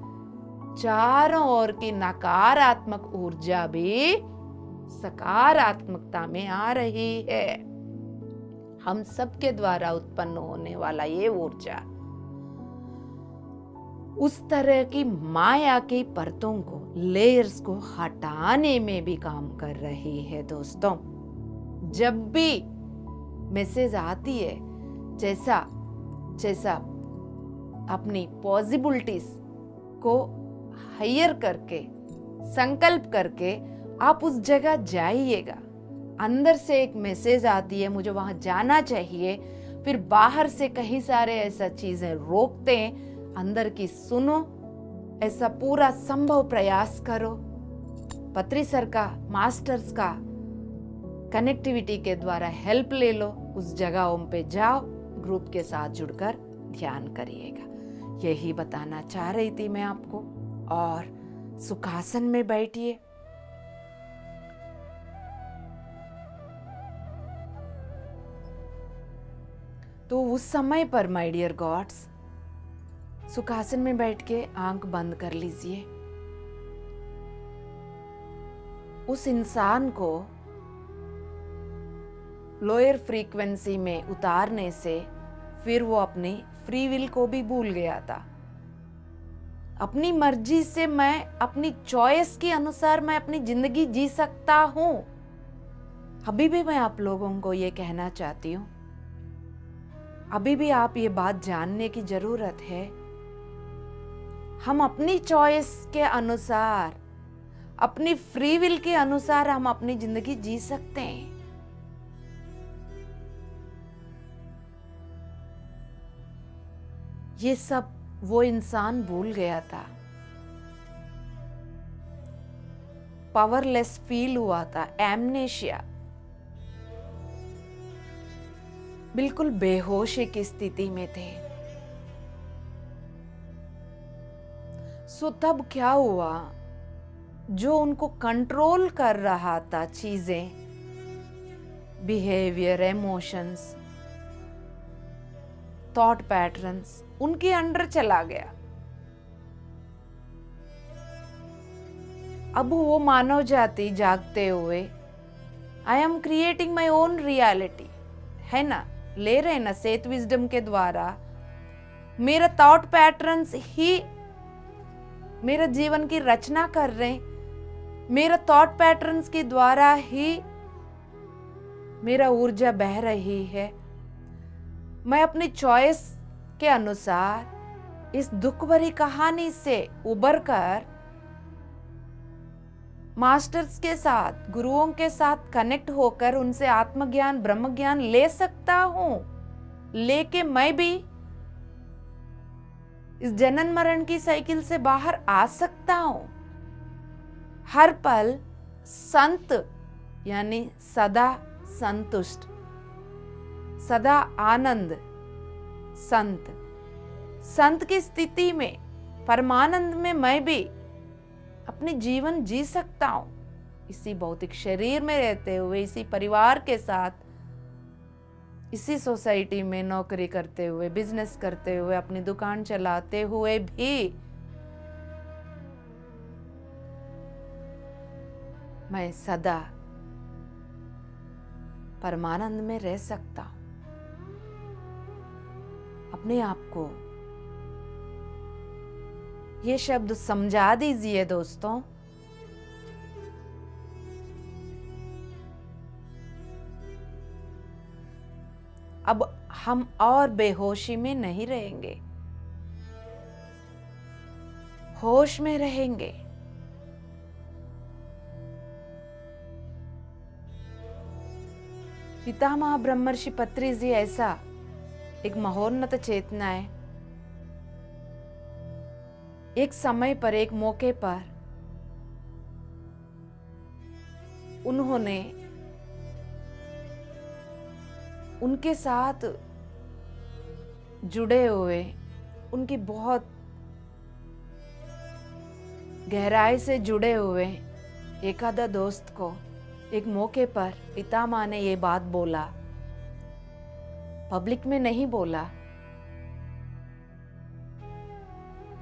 चारों ओर की नकारात्मक ऊर्जा भी सकारात्मकता में आ रही है। हम सबके द्वारा उत्पन्न होने वाला ये ऊर्जा उस तरह की माया की परतों को, लेयर्स को हटाने में भी काम कर रही है। दोस्तों, जब भी मैसेज आती है, जैसा अपनी पॉसिबिलिटीज को हायर करके, संकल्प करके आप उस जगह जाइएगा। अंदर से एक मैसेज आती है, मुझे वहां जाना चाहिए, फिर बाहर से कई सारे ऐसा चीजें रोकते हैं, अंदर की सुनो, ऐसा पूरा संभव प्रयास करो। पत्री सर का, मास्टर्स का कनेक्टिविटी के द्वारा हेल्प ले लो, उस जगहों पे जाओ, ग्रुप के साथ जुड़कर ध्यान करिएगा। यही बताना चाह रही थी मैं आपको। और सुखासन में बैठिए, तो उस समय पर माय डियर गॉड्स, सुखासन में बैठ के आंख बंद कर लीजिए। उस इंसान को लोअर फ्रीक्वेंसी में उतारने से फिर वो अपनी फ्री विल को भी भूल गया था। अपनी मर्जी से मैं, अपनी चॉइस के अनुसार मैं अपनी जिंदगी जी सकता हूं। अभी भी मैं आप लोगों को ये कहना चाहती हूं, अभी भी आप ये बात जानने की जरूरत है। हम अपनी चॉइस के अनुसार, अपनी फ्री विल के अनुसार हम अपनी जिंदगी जी सकते हैं। ये सब वो इंसान भूल गया था, पावरलेस फील हुआ था, एमनेशिया, बिल्कुल बेहोशी की स्थिति में थे। सो तब क्या हुआ, जो उनको कंट्रोल कर रहा था चीजें, बिहेवियर, इमोशंस, थॉट पैटर्न्स, उनके अंडर चला गया। अब वो मानव जाति जागते हुए, I am creating my own reality, है ना, ले रहे ना सेत विजडम के द्वारा। मेरा थॉट पैटर्न्स ही मेरा जीवन की रचना कर रहे हैं। मेरा थॉट पैटर्न्स के द्वारा ही मेरा ऊर्जा बह रही है। मैं अपनी चॉइस के अनुसार इस दुख भरी कहानी से उबरकर मास्टर्स के साथ, गुरुओं के साथ कनेक्ट होकर उनसे आत्मज्ञान, ब्रह्म ज्ञान ले सकता हूं, लेके मैं भी इस जनन मरण की साइकिल से बाहर आ सकता हूं। हर पल संत यानी सदा संतुष्ट, सदा आनंद, संत की स्थिति में, परमानंद में मैं भी अपने जीवन जी सकता हूं। इसी भौतिक शरीर में रहते हुए, इसी परिवार के साथ, इसी सोसाइटी में नौकरी करते हुए, बिजनेस करते हुए, अपनी दुकान चलाते हुए भी मैं सदा परमानंद में रह सकता हूं। अपने आप को ये शब्द समझा दीजिए दोस्तों। अब हम और बेहोशी में नहीं रहेंगे, होश में रहेंगे। पितामह ब्रह्मर्षि पत्री जी ऐसा एक महोन्नत चेतना है। एक समय पर, एक मौके पर उन्होंने उनके साथ जुड़े हुए, उनकी बहुत गहराई से जुड़े हुए एक आधा दोस्त को एक मौके पर पितामह ने ये बात बोला। पब्लिक में नहीं बोला,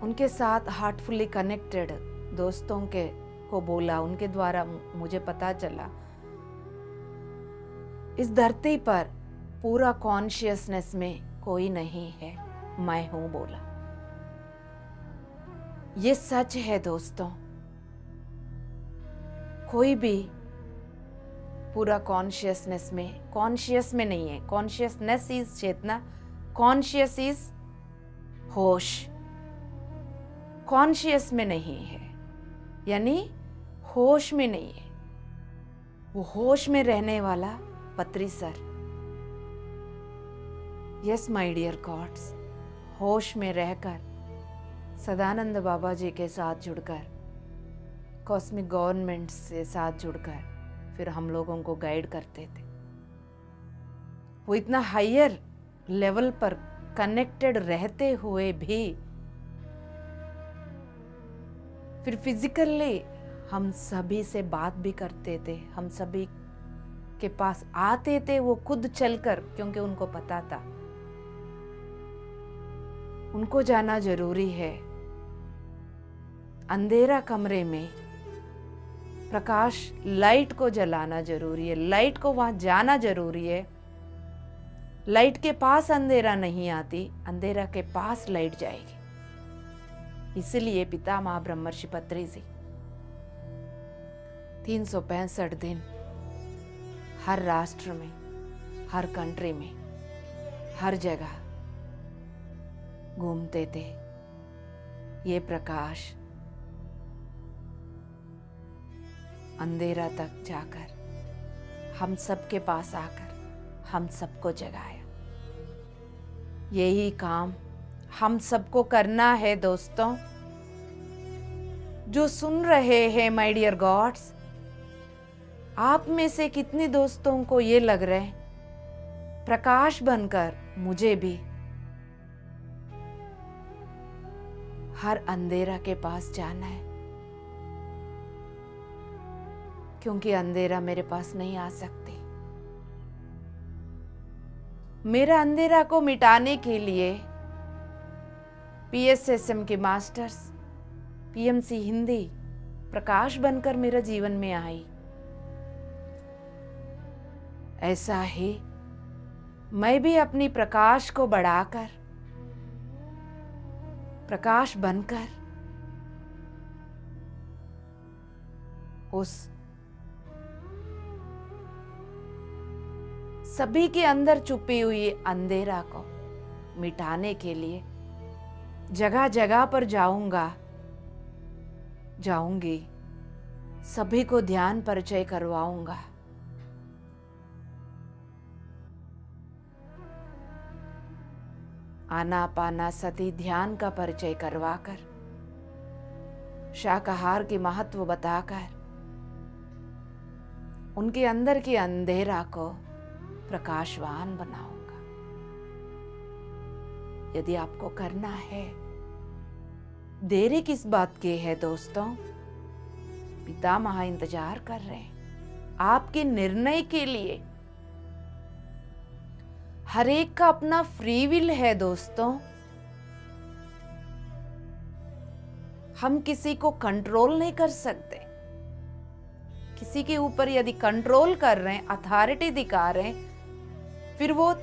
उनके साथ हार्टफुली कनेक्टेड दोस्तों के को बोला। उनके द्वारा मुझे पता चला इस धरती पर पूरा कॉन्शियसनेस में कोई नहीं है, मैं हूं बोला। ये सच है दोस्तों। कोई भी पूरा कॉन्शियस में नहीं है। कॉन्शियसनेस इज चेतना, कॉन्शियस इज होश। कॉन्शियस में नहीं है यानी होश में नहीं है। वो होश में रहने वाला पत्री sir. Yes my dear gods, होश में रहकर सदानंद बाबा जी के साथ जुड़कर, कॉस्मिक गवर्नमेंट से साथ जुड़कर फिर हम लोगों को गाइड करते थे। वो इतना हायर लेवल पर कनेक्टेड रहते हुए भी फिर फिजिकली हम सभी से बात भी करते थे, हम सभी के पास आते थे वो खुद चलकर, क्योंकि उनको पता था उनको जाना जरूरी है। अंधेरा कमरे में प्रकाश, लाइट को जलाना जरूरी है, लाइट को वहां जाना जरूरी है। लाइट के पास अंधेरा नहीं आती, अंधेरा के पास लाइट जाएगी। इसलिए पितामह ब्रह्मर्षि पत्री जी 365 दिन हर राष्ट्र में, हर कंट्री में, हर जगह घूमते थे। ये प्रकाश अंधेरा तक जाकर हम सबके पास आकर हम सबको जगाया। यही काम हम सबको करना है दोस्तों। जो सुन रहे हैं माय डियर गॉड्स, आप में से कितने दोस्तों को ये लग रहा है प्रकाश बनकर मुझे भी हर अंधेरा के पास जाना है, क्योंकि अंधेरा मेरे पास नहीं आ सकती। मेरा अंधेरा को मिटाने के लिए PSSM के मास्टर्स, PMC हिंदी प्रकाश बनकर मेरे जीवन में आई। ऐसा ही मैं भी अपनी प्रकाश को बढ़ाकर, प्रकाश बनकर उस सभी के अंदर छुपी हुई अंधेरा को मिटाने के लिए जगह जगह पर जाऊंगी, सभी को ध्यान परिचय करवाऊंगा। आनापाना सती ध्यान का परिचय करवाकर, शाकाहार की महत्व बताकर उनके अंदर के अंधेरा को प्रकाशवान बनाऊंगा। यदि आपको करना है, देरी किस बात की है दोस्तों? पितामह इंतजार कर रहे हैं आपके निर्णय के लिए। हर एक का अपना फ्री विल है दोस्तों। हम किसी को कंट्रोल नहीं कर सकते। किसी के ऊपर यदि कंट्रोल कर रहे हैं, अथॉरिटी दिखा रहे हैं, फिर वो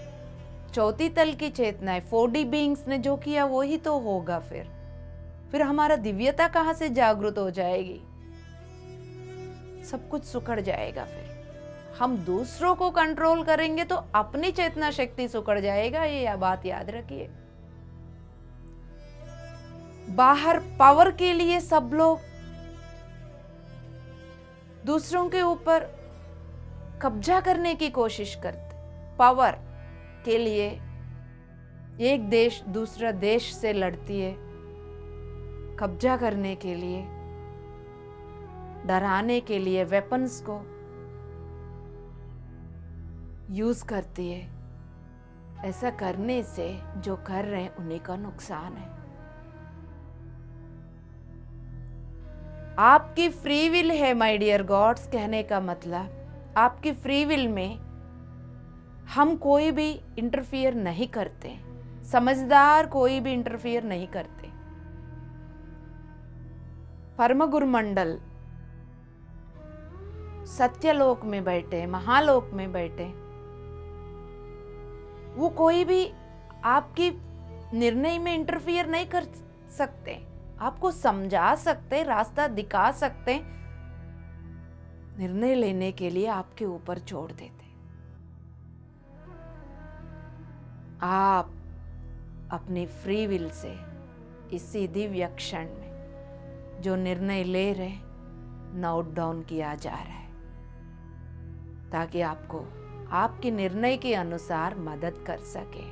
चौथी तल की चेतना है, 4D बीइंग्स ने जो किया वो ही तो होगा। फिर हमारा दिव्यता कहां से जागृत हो जाएगी? सब कुछ सुकड़ जाएगा। फिर हम दूसरों को कंट्रोल करेंगे तो अपनी चेतना शक्ति सुकड़ जाएगा। ये बात याद रखिए। बाहर पावर के लिए सब लोग दूसरों के ऊपर कब्जा करने की कोशिश करते। पावर के लिए एक देश दूसरा देश से लड़ती है, कब्जा करने के लिए, डराने के लिए वेपन्स को यूज करती है। ऐसा करने से जो कर रहे हैं उन्हीं का नुकसान है। आपकी फ्री विल है माय डियर गॉड्स। कहने का मतलब आपकी फ्री विल में हम कोई भी इंटरफियर नहीं करते। समझदार कोई भी इंटरफियर नहीं करते। परम गुरु मंडल सत्यलोक में बैठे, महालोक में बैठे, वो कोई भी आपकी निर्णय में इंटरफियर नहीं कर सकते। आपको समझा सकते, रास्ता दिखा सकते, निर्णय लेने के लिए आपके ऊपर छोड़ देते। आप अपनी फ्री विल से इसी दिव्य क्षण में जो निर्णय ले रहे, नोट डाउन किया जा रहा है, ताकि आपको आपके निर्णय के अनुसार मदद कर सके।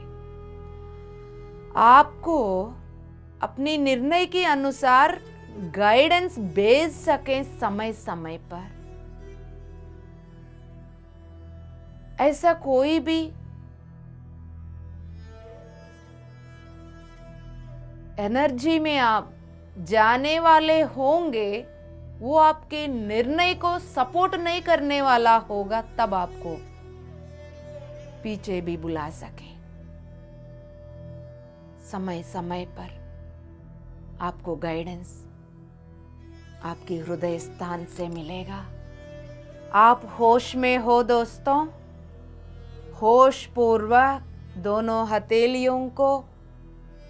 आपको अपने निर्णय के अनुसार गाइडेंस भेज सके समय समय पर। ऐसा कोई भी एनर्जी में आप जाने वाले होंगे, वो आपके निर्णय को सपोर्ट नहीं करने वाला होगा, तब आपको पीछे भी बुला सके। समय समय पर आपको गाइडेंस आपके हृदय स्थान से मिलेगा। आप होश में हो दोस्तों। होश पूर्वक दोनों हथेलियों को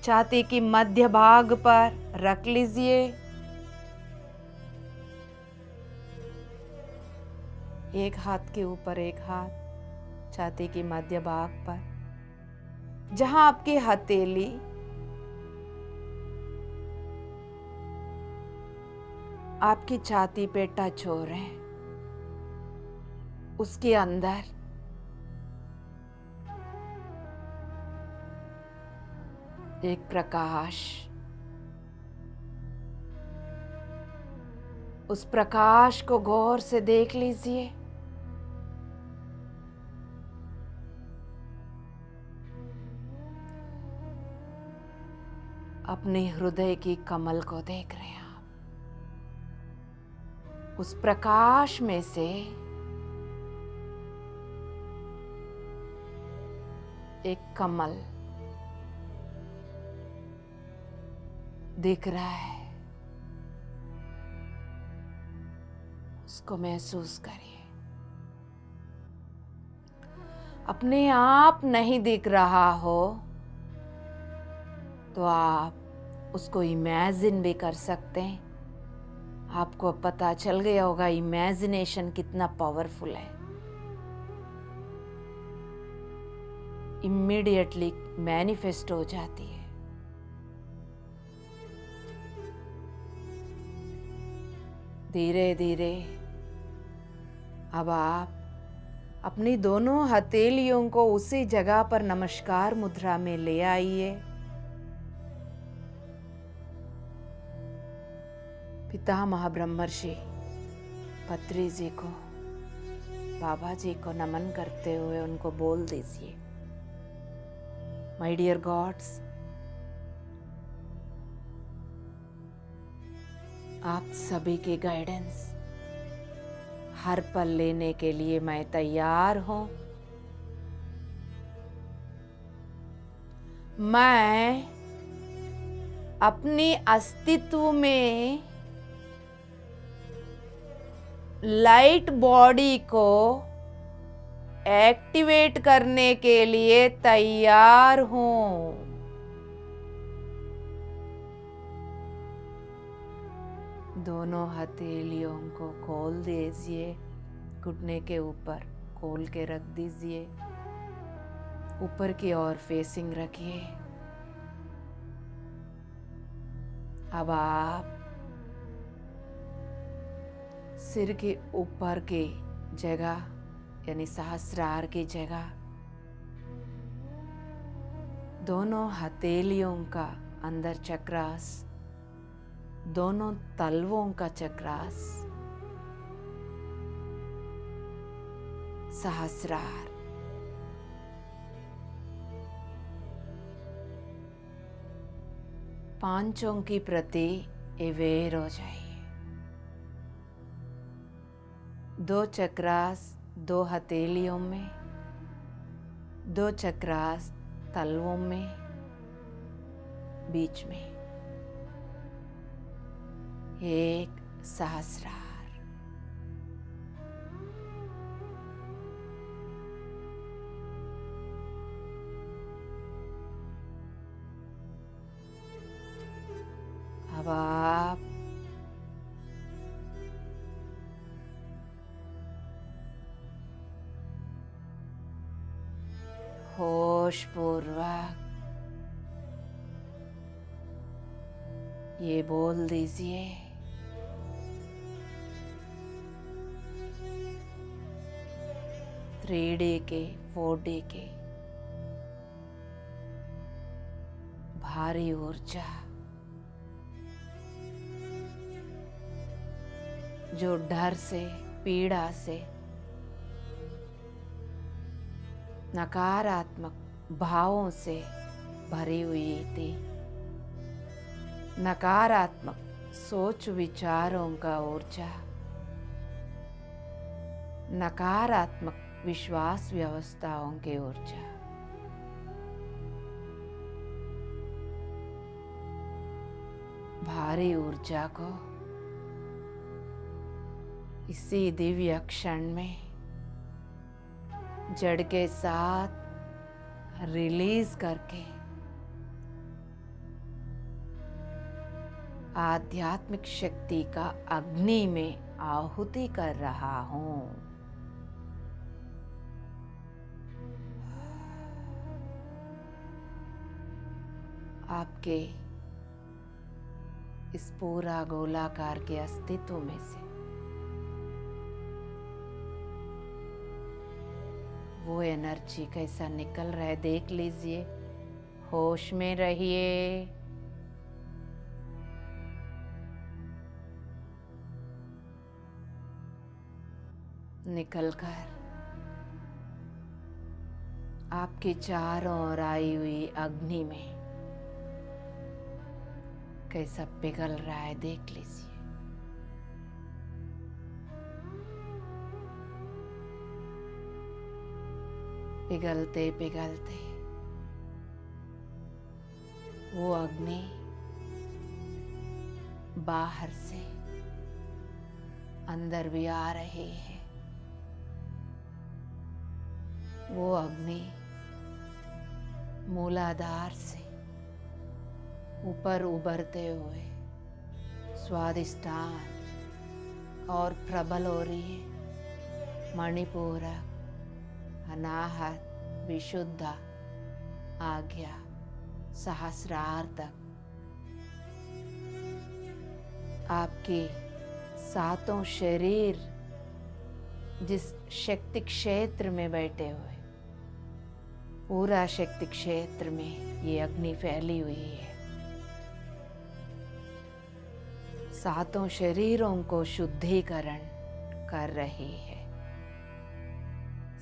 छाती की मध्य भाग पर रख लीजिए। एक हाथ के ऊपर एक हाथ छाती की मध्य भाग पर, जहां आपकी हथेली आपकी छाती पे टच हो रहे हैं, उसके अंदर एक प्रकाश, उस प्रकाश को गौर से देख लीजिए। अपने हृदय की कमल को देख रहे हैं आप। उस प्रकाश में से एक कमल दिख रहा है, उसको महसूस करिए। अपने आप नहीं दिख रहा हो तो आप उसको इमेजिन भी कर सकते हैं। आपको अब पता चल गया होगा इमेजिनेशन कितना पावरफुल है। इमीडिएटली मैनिफेस्ट हो जाती है। धीरे धीरे अब आप अपनी दोनों हथेलियों को उसी जगह पर नमस्कार मुद्रा में ले आइए। पितामह ब्रह्मर्षि पत्री जी को, बाबा जी को नमन करते हुए उनको बोल दीजिए, माय डियर गॉड्स, आप सभी के गाइडेंस हर पल लेने के लिए मैं तैयार हूं। मैं अपनी अस्तित्व में लाइट बॉडी को एक्टिवेट करने के लिए तैयार हूं। दोनों हथेलियों को खोल दीजिए, घुटने के ऊपर खोल के रख दीजिए, ऊपर की ओर फेसिंग रखिए। अब आप सिर के ऊपर की जगह यानी सहस्रार की जगह दोनों हथेलियों का अंदर चक्रास, दोनों तलवों का चक्रास, सहस्रार, पांचों की प्रति अवेयर हो जाइए। दो चक्रास दो हथेलियों में, दो चक्रास तलवों में, बीच में एक सहस्रार। अब आप होश पूर्वक ये बोल दीजिए, 3D के 4D के भारी ऊर्जा जो डर से, पीड़ा से, नकारात्मक भावों से भरी हुई थी, नकारात्मक सोच विचारों का ऊर्जा, नकारात्मक विश्वास व्यवस्थाओं की ऊर्जा, भारी ऊर्जा को इसी दिव्य क्षण में जड़ के साथ रिलीज करके आध्यात्मिक शक्ति का अग्नि में आहुति कर रहा हूं। आपके इस पूरा गोलाकार के अस्तित्व में से वो एनर्जी कैसा निकल रहा है देख लीजिए। होश में रहिए। निकलकर आपके चारों ओर आई हुई अग्नि में कैसा पिघल रहा है देख लीजिए। पिघलते पिघलते वो अग्नि बाहर से अंदर भी आ रही है। वो अग्नि मूलाधार से ऊपर उभरते हुए स्वादिष्टान और प्रबल हो रही है। मणिपूरक, अनाहत, विशुद्ध आज्ञा सहस्रार तक आपके सातों शरीर जिस शक्ति क्षेत्र में बैठे हुए, पूरा शक्ति क्षेत्र में ये अग्नि फैली हुई है। सातों शरीरों को शुद्धिकरण कर रही है,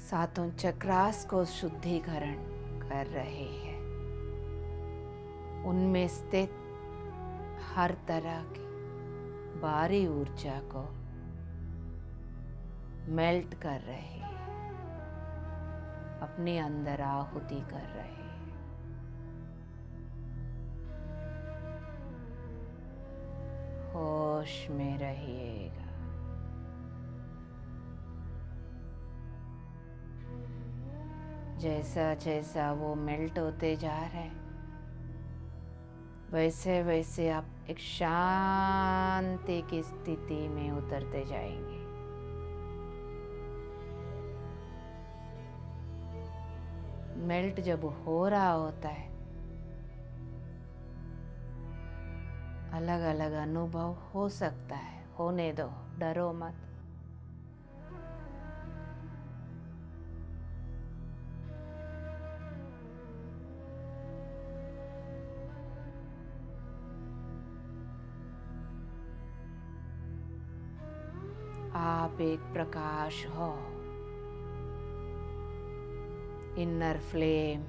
सातों चक्रास को शुद्धिकरण कर रही है। उनमें स्थित हर तरह की बाहरी ऊर्जा को मेल्ट कर रही है, अपने अंदर आहुति कर रही है। होश में रहिएगा। जैसा जैसा वो मेल्ट होते जा रहे, वैसे वैसे आप एक शांति की स्थिति में उतरते जाएंगे। मेल्ट जब हो रहा होता है, अलग अलग अनुभव हो सकता है, होने दो, डरो मत। आप एक प्रकाश हो, इनर फ्लेम।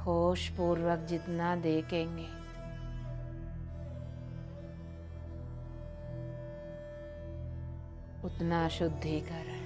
होश पूर्वक जितना देखेंगे, उतना शुद्धिकरण।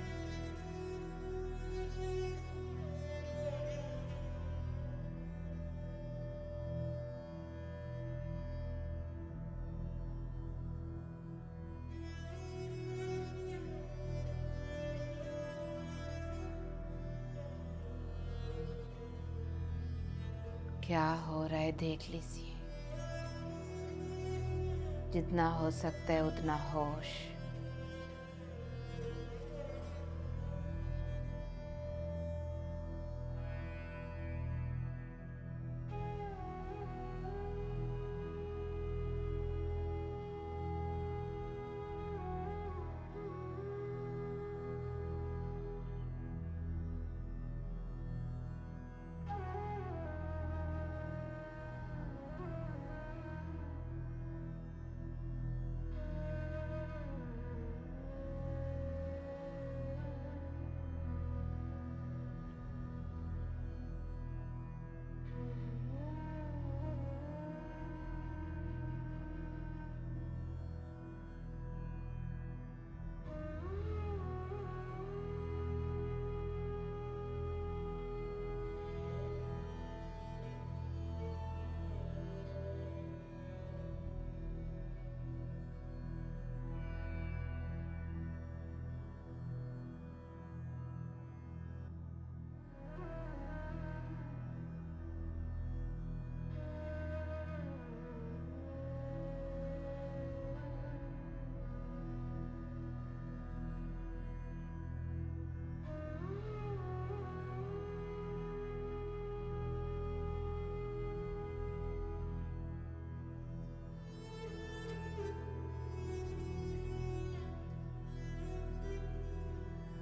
क्या हो रहा है देख लीजिए। जितना हो सकता है उतना होश।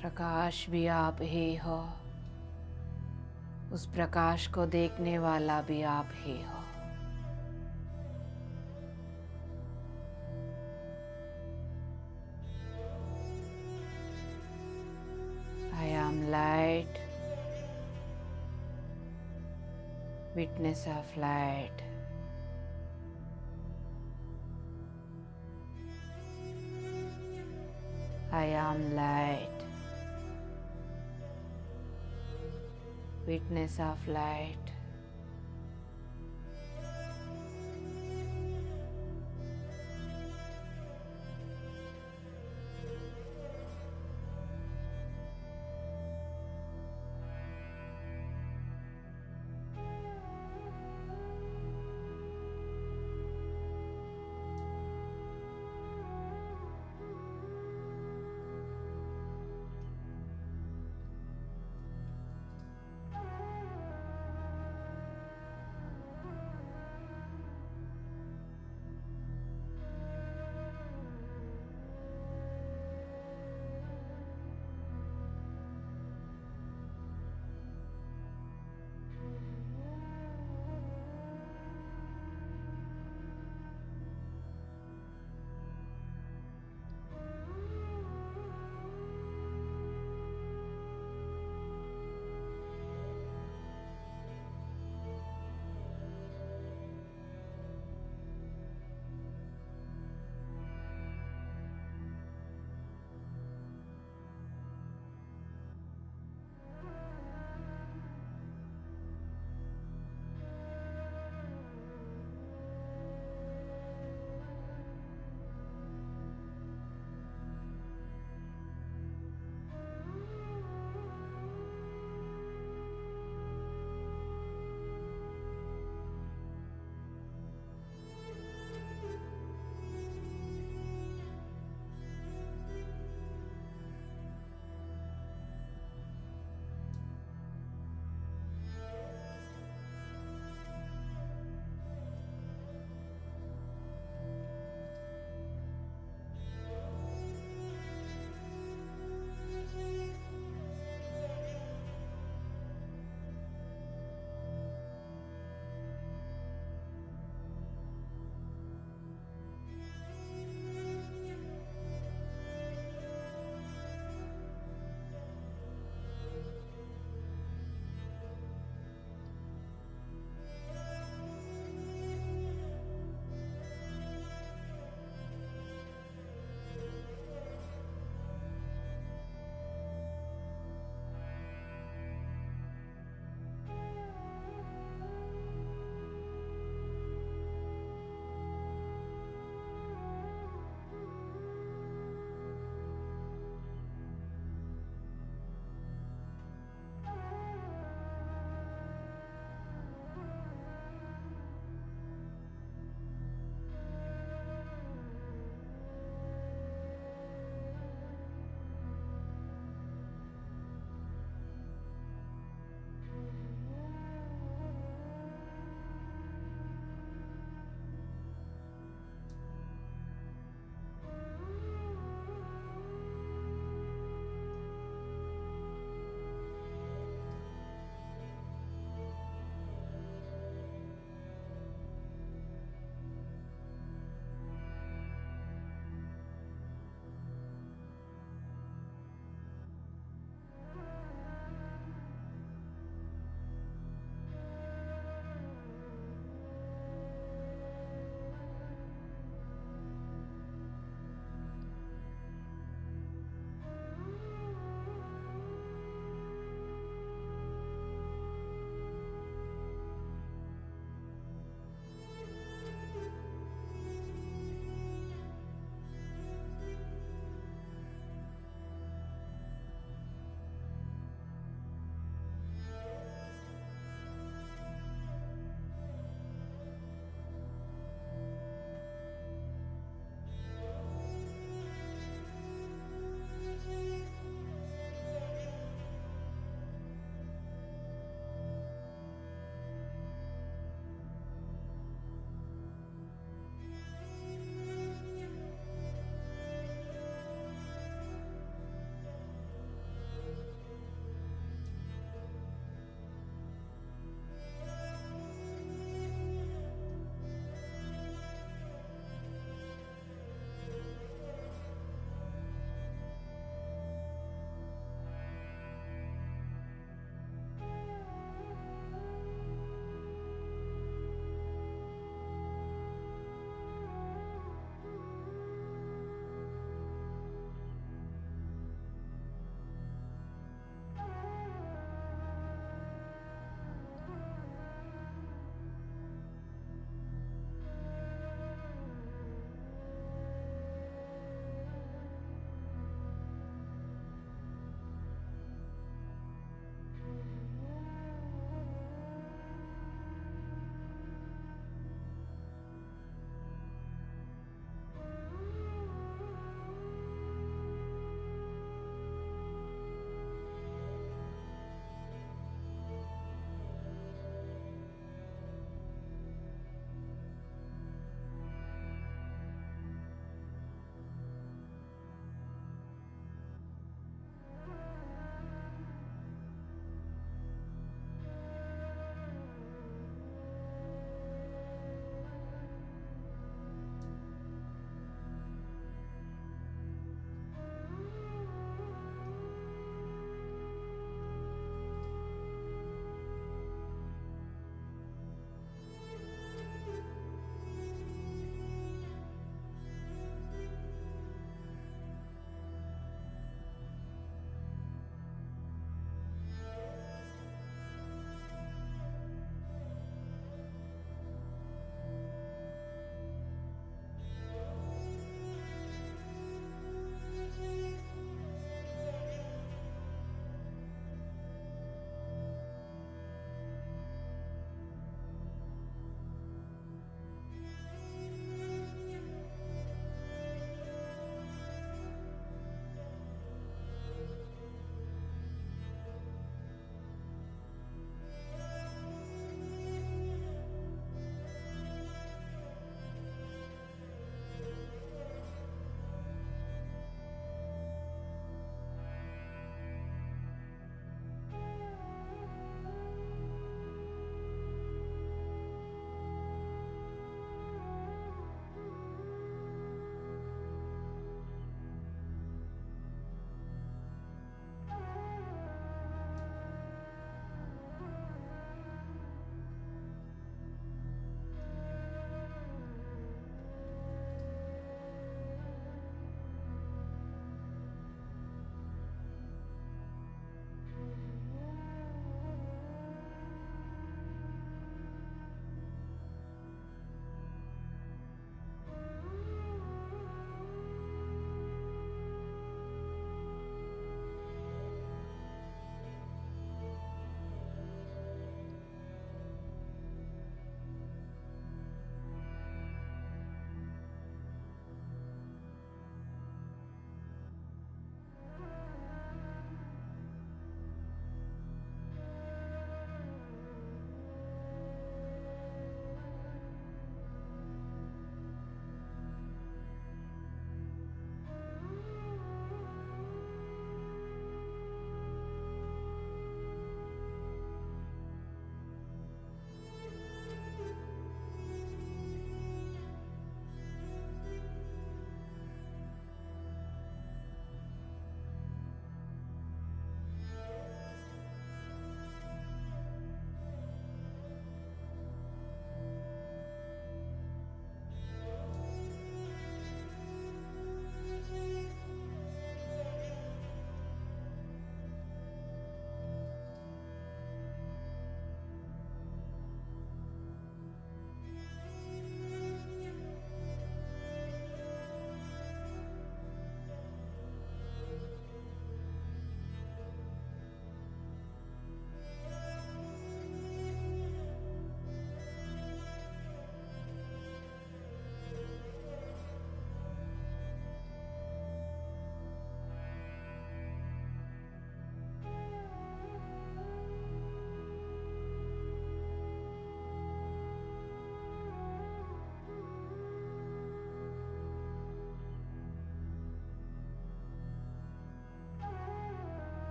प्रकाश भी आप ही हो, उस प्रकाश को देखने वाला भी आप ही हो। I am light, witness of light. I am light, witness of light.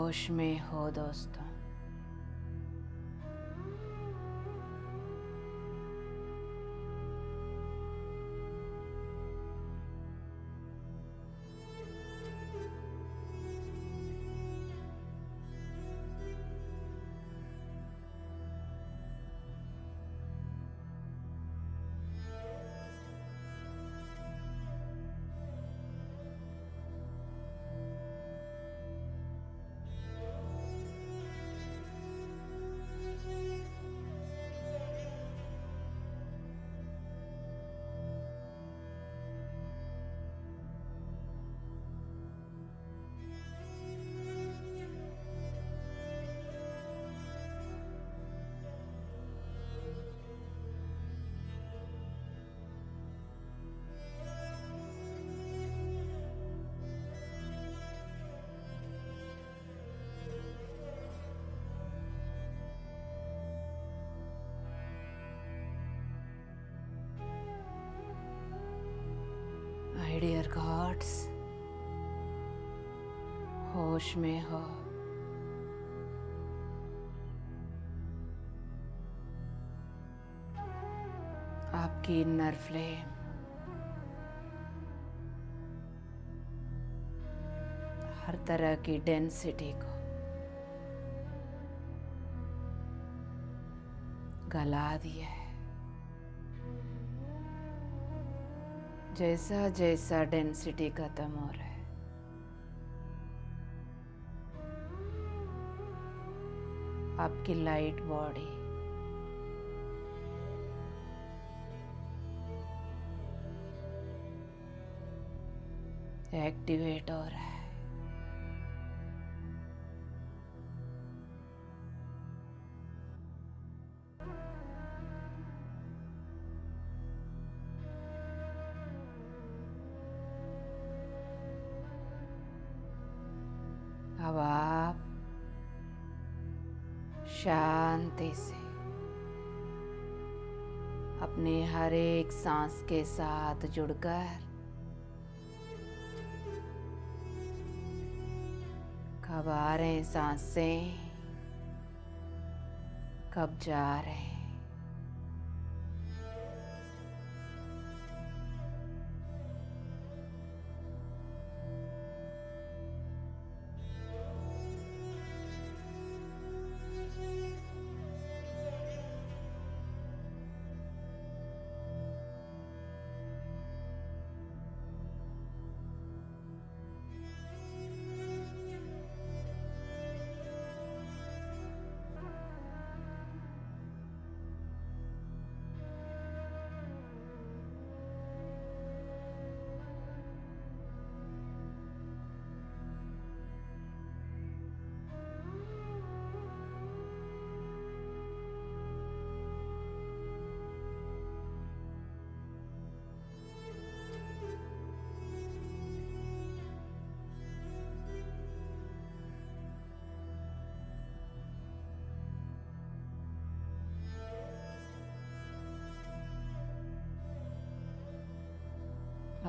होश में हो दोस्तों। माय डियर गॉड्स, होश में हो। आपकी इनर फ्लेम हर तरह की डेंसिटी को गला दिया है। जैसा जैसा डेंसिटी खत्म हो रहा है, आपकी लाइट बॉडी एक्टिवेट हो रहा है। अब आप शांति से अपने हर एक सांस के साथ जुड़कर कब आ रहे हैं सांसें, कब जा रहे हैं,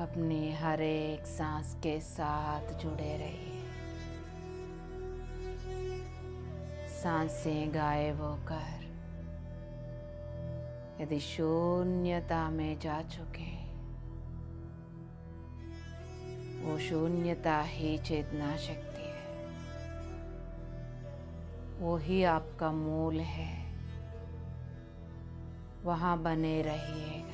अपनी हर एक सांस के साथ जुड़े रहिए। सांसें गायब होकर यदि शून्यता में जा चुके, वो शून्यता ही चेतना शक्ति है, वो ही आपका मूल है। वहाँ बने रहिएगा।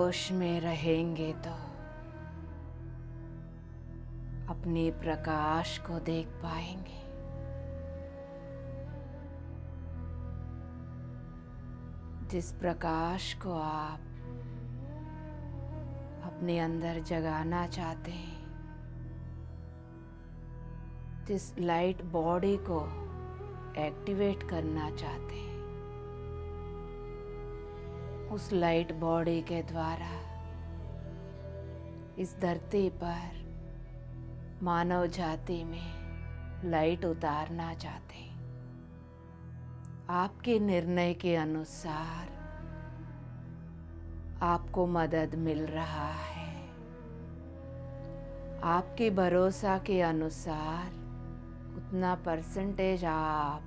होश में रहेंगे तो अपने प्रकाश को देख पाएंगे। जिस प्रकाश को आप अपने अंदर जगाना चाहते हैं, जिस लाइट बॉडी को एक्टिवेट करना चाहते हैं, उस लाइट बॉडी के द्वारा इस धरती पर मानव जाति में लाइट उतारना चाहते हैं। आपके निर्णय के अनुसार आपको मदद मिल रहा है। आपके भरोसा के अनुसार उतना परसेंटेज आप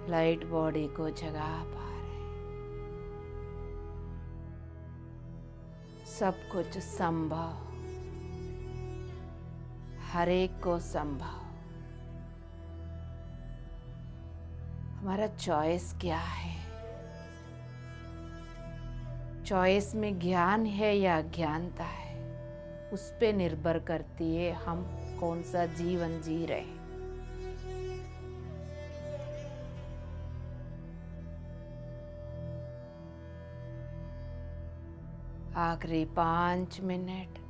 लाइट बॉडी को जगा पा रहे हैं। सब कुछ संभव, हर एक को संभव। हमारा चॉइस क्या है? चॉइस में ज्ञान है या अज्ञानता है, उस पे निर्भर करती है हम कौन सा जीवन जी रहे हैं। आखिरी 5 मिनट।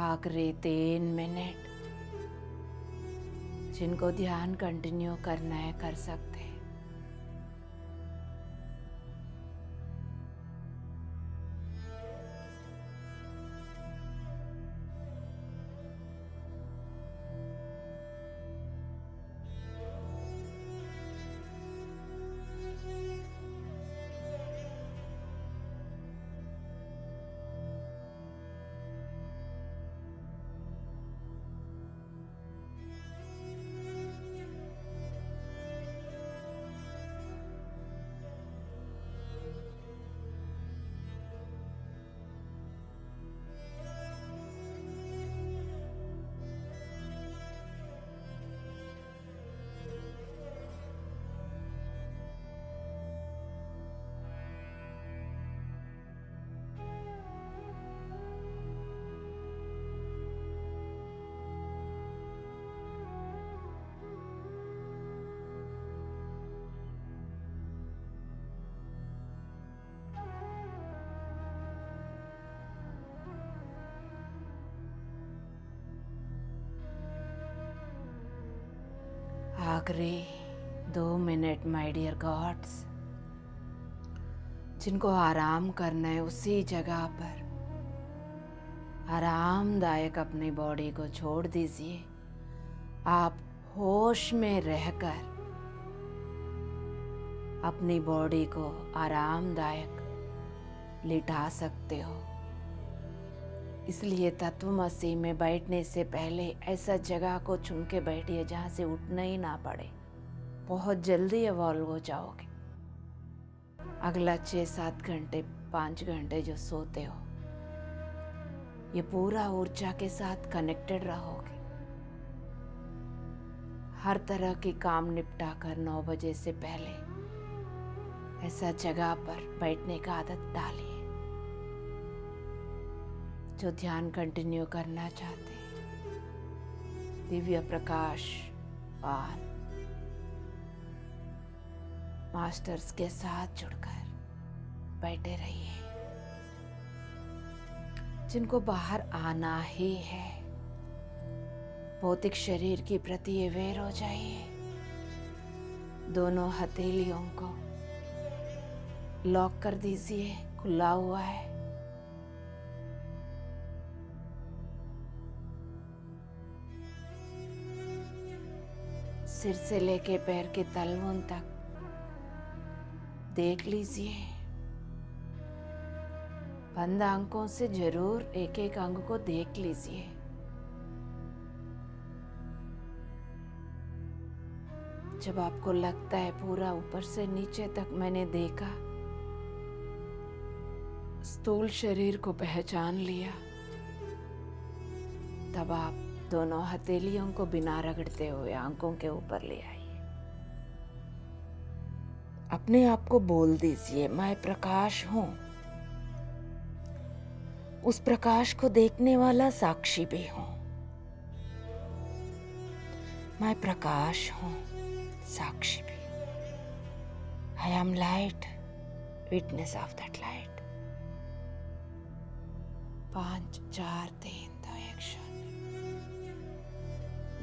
आखिरी 3 मिनट। जिनको ध्यान कंटिन्यू करना है कर सकते हैं। आखिरी 2 मिनट माय डियर गॉड्स। जिनको आराम करना है उसी जगह पर आरामदायक अपनी बॉडी को छोड़ दीजिए। आप होश में रहकर अपनी बॉडी को आरामदायक लिटा सकते हो। इसलिए तत्वमसी में बैठने से पहले ऐसा जगह को चुन के बैठिए जहाँ से उठना ही ना पड़े। बहुत जल्दी इवॉल्व हो जाओगे। अगला 6-7 घंटे 5 घंटे जो सोते हो, ये पूरा ऊर्जा के साथ कनेक्टेड रहोगे। हर तरह की काम निपटा कर 9 बजे से पहले ऐसा जगह पर बैठने का आदत डालिए। जो ध्यान कंटिन्यू करना चाहते हैं, दिव्य प्रकाश पान मास्टर्स के साथ जुड़कर बैठे रहिए। जिनको बाहर आना ही है, भौतिक शरीर के प्रति अवेयर हो जाइए। दोनों हथेलियों को लॉक कर दीजिए, खुला हुआ है। सिर से लेके पैर के तलवों तक देख लीजिए। बंद आंखों से जरूर एक एक अंग को देख लीजिए। जब आपको लगता है पूरा ऊपर से नीचे तक मैंने देखा, स्थूल शरीर को पहचान लिया, तब आप दोनों हथेलियों को बिना रगड़ते हुए आंखों के ऊपर ले आइए। अपने आप को बोल दीजिए, मैं प्रकाश हूं। उस प्रकाश को देखने वाला साक्षी भी हूं। मैं प्रकाश हूं, साक्षी भी। I am light, witness of that light. 5 4 3 2 1 0।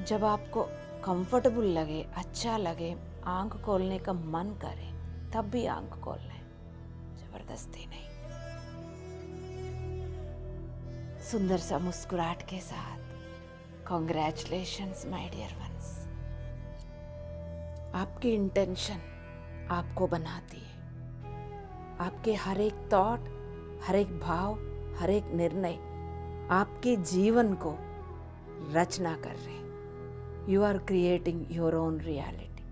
जब आपको कंफर्टेबल लगे, अच्छा लगे, आंख खोलने का मन करे, तब भी आंख खोल लें, जबरदस्ती नहीं। सुंदर सा मुस्कुराहट के साथ कॉन्ग्रेचुलेशंस माय डियर वंस। आपकी इंटेंशन आपको बनाती है। आपके हर एक थॉट, हर एक भाव, हर एक निर्णय आपके जीवन को रचना कर रहे हैं। You are creating your own reality.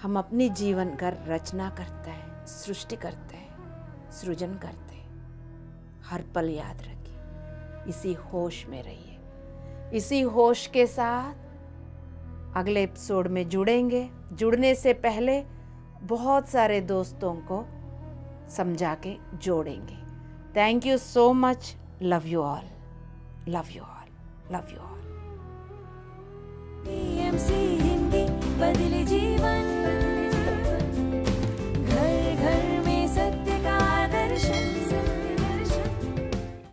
हम अपनी जीवन का रचना करते हैं, सृष्टि करते हैं, सृजन करते हैं। हर पल याद रखिए, इसी होश में रहिए। इसी होश के साथ अगले एपिसोड में जुड़ेंगे। जुड़ने से पहले बहुत सारे दोस्तों को समझा के जोड़ेंगे। Thank you so much. Love you all, love you all, love you all. PMC Hindi बदले जी